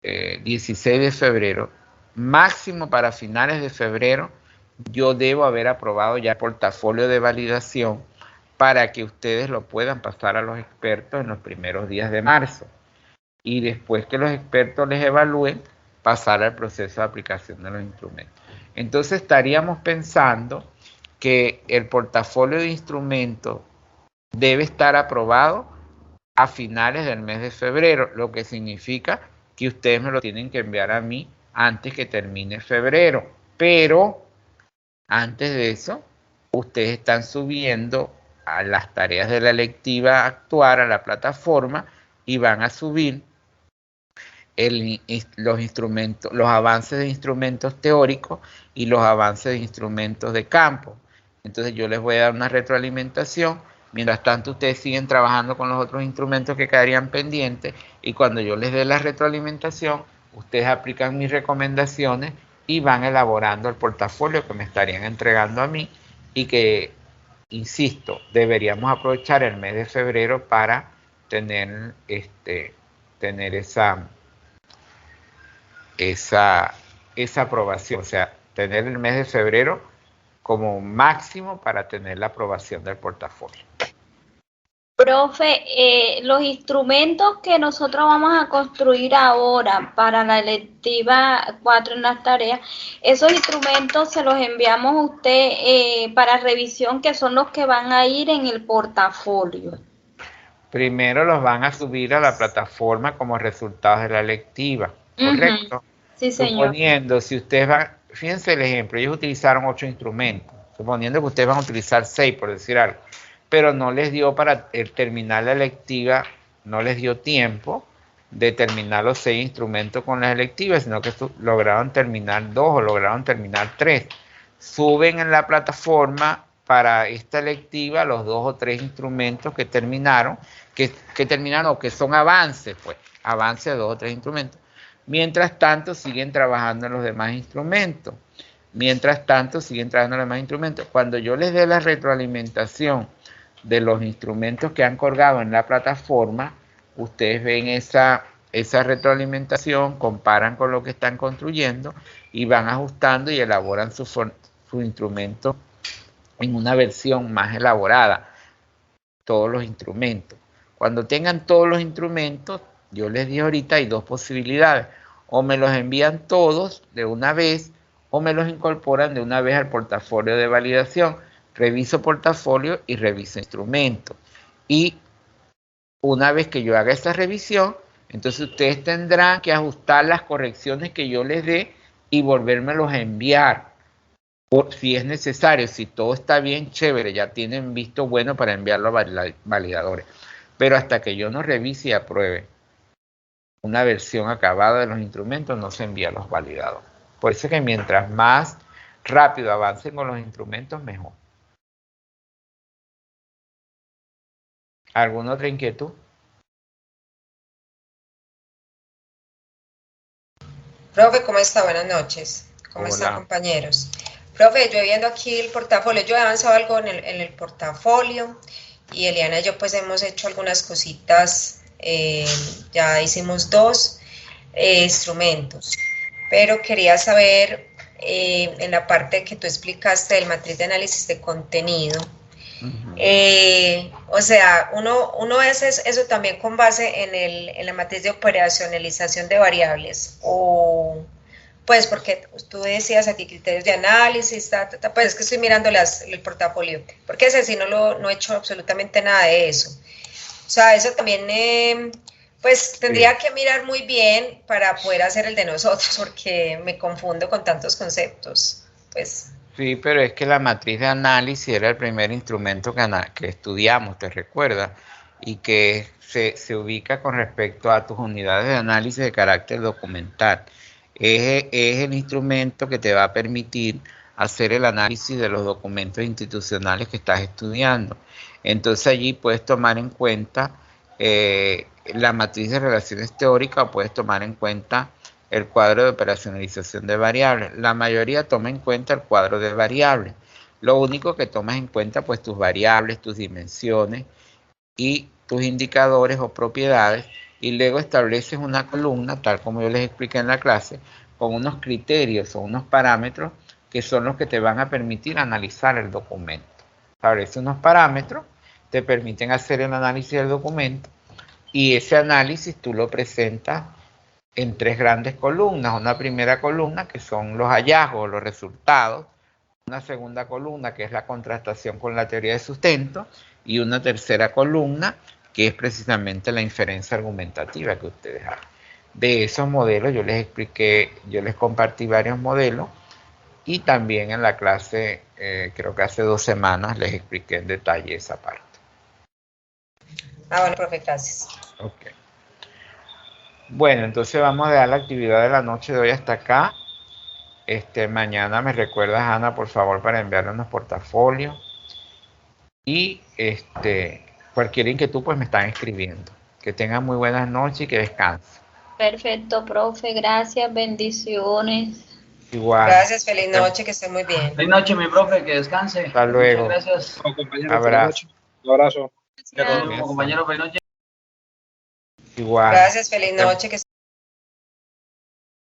16 de febrero, máximo para finales de febrero, yo debo haber aprobado ya el portafolio de validación para que ustedes lo puedan pasar a los expertos en los primeros días de marzo. Y después que los expertos les evalúen, pasar al proceso de aplicación de los instrumentos. Entonces estaríamos pensando que el portafolio de instrumentos debe estar aprobado a finales del mes de febrero, lo que significa que ustedes me lo tienen que enviar a mí antes que termine febrero. Pero antes de eso, ustedes están subiendo a las tareas de la electiva actuar a la plataforma y van a subir los instrumentos, los avances de instrumentos teóricos y los avances de instrumentos de campo. Entonces yo les voy a dar una retroalimentación. Mientras tanto, ustedes siguen trabajando con los otros instrumentos que quedarían pendientes y cuando yo les dé la retroalimentación, ustedes aplican mis recomendaciones y van elaborando el portafolio que me estarían entregando a mí y que, insisto, deberíamos aprovechar el mes de febrero para tener, tener esa aprobación, o sea, tener el mes de febrero como máximo para tener la aprobación del portafolio. Profe, los instrumentos que nosotros vamos a construir ahora para la electiva 4 en las tareas, esos instrumentos se los enviamos a usted para revisión, que son los que van a ir en el portafolio. Primero los van a subir a la plataforma como resultados de la electiva, ¿correcto? Sí, señor. Suponiendo, si ustedes van, fíjense el ejemplo, ellos utilizaron 8 instrumentos, suponiendo que ustedes van a utilizar 6, por decir algo, pero no les dio para terminar la electiva, no les dio tiempo de terminar los 6 instrumentos con las electivas, sino que lograron terminar 2 o lograron terminar 3. Suben en la plataforma para esta electiva los 2 o 3 instrumentos que terminaron, que son avances, pues, avances de 2 o 3 instrumentos. Mientras tanto, siguen trabajando en los demás instrumentos. Cuando yo les dé la retroalimentación de los instrumentos que han colgado en la plataforma, ustedes ven esa retroalimentación, comparan con lo que están construyendo y van ajustando y elaboran su instrumento en una versión más elaborada, todos los instrumentos. Cuando tengan todos los instrumentos, yo les dije ahorita, hay 2 posibilidades. O me los envían todos de una vez o me los incorporan de una vez al portafolio de validación. Reviso portafolio y reviso instrumentos. Y una vez que yo haga esa revisión, entonces ustedes tendrán que ajustar las correcciones que yo les dé y volvérmelos a enviar si es necesario, si todo está bien, chévere, ya tienen visto bueno para enviarlo a validadores. Pero hasta que yo no revise y apruebe una versión acabada de los instrumentos, no se envía a los validadores. Por eso es que mientras más rápido avancen con los instrumentos, mejor. ¿Alguna otra inquietud? Profe, ¿cómo está? Buenas noches. ¿Cómo están, compañeros? Profe, yo viendo aquí el portafolio, yo he avanzado algo en el portafolio y Eliana y yo pues hemos hecho algunas cositas, ya hicimos 2 instrumentos, pero quería saber en la parte que tú explicaste del matriz de análisis de contenido, o sea, uno hace eso también con base en la matriz de operacionalización de variables, o pues porque tú decías aquí criterios de análisis, pues es que estoy mirando el portafolio, porque ese sí no he hecho absolutamente nada de eso. O sea, eso también, pues tendría que mirar muy bien para poder hacer el de nosotros, porque me confundo con tantos conceptos, pues. Sí, pero es que la matriz de análisis era el primer instrumento que estudiamos, ¿te recuerdas? Y que se ubica con respecto a tus unidades de análisis de carácter documental. Es el instrumento que te va a permitir hacer el análisis de los documentos institucionales que estás estudiando. Entonces allí puedes tomar en cuenta la matriz de relaciones teóricas o puedes tomar en cuenta el cuadro de operacionalización de variables. La mayoría toma en cuenta el cuadro de variables. Lo único que tomas en cuenta, pues, tus variables, tus dimensiones y tus indicadores o propiedades, y luego estableces una columna, tal como yo les expliqué en la clase, con unos criterios o unos parámetros que son los que te van a permitir analizar el documento. Estableces unos parámetros, te permiten hacer el análisis del documento, y ese análisis tú lo presentas en 3 grandes columnas. Una primera columna que son los hallazgos, los resultados, una segunda columna que es la contrastación con la teoría de sustento y una tercera columna que es precisamente la inferencia argumentativa que ustedes hacen. De esos modelos yo les expliqué, yo les compartí varios modelos y también en la clase, creo que hace 2 semanas les expliqué en detalle esa parte. Bueno, profe, gracias. Ok. Bueno, entonces vamos a dejar la actividad de la noche de hoy hasta acá. Mañana me recuerdas, Ana, por favor, para enviarle unos portafolios. Y cualquier inquietud, pues me están escribiendo. Que tengan muy buenas noches y que descansen. Perfecto, profe, gracias, bendiciones. Igual. Gracias, feliz noche, que esté muy bien. Feliz noche, mi profe, que descanse. Hasta luego. Muchas gracias. Abrazo. Un abrazo. Compañero, feliz noche. Igual. Gracias, feliz noche, que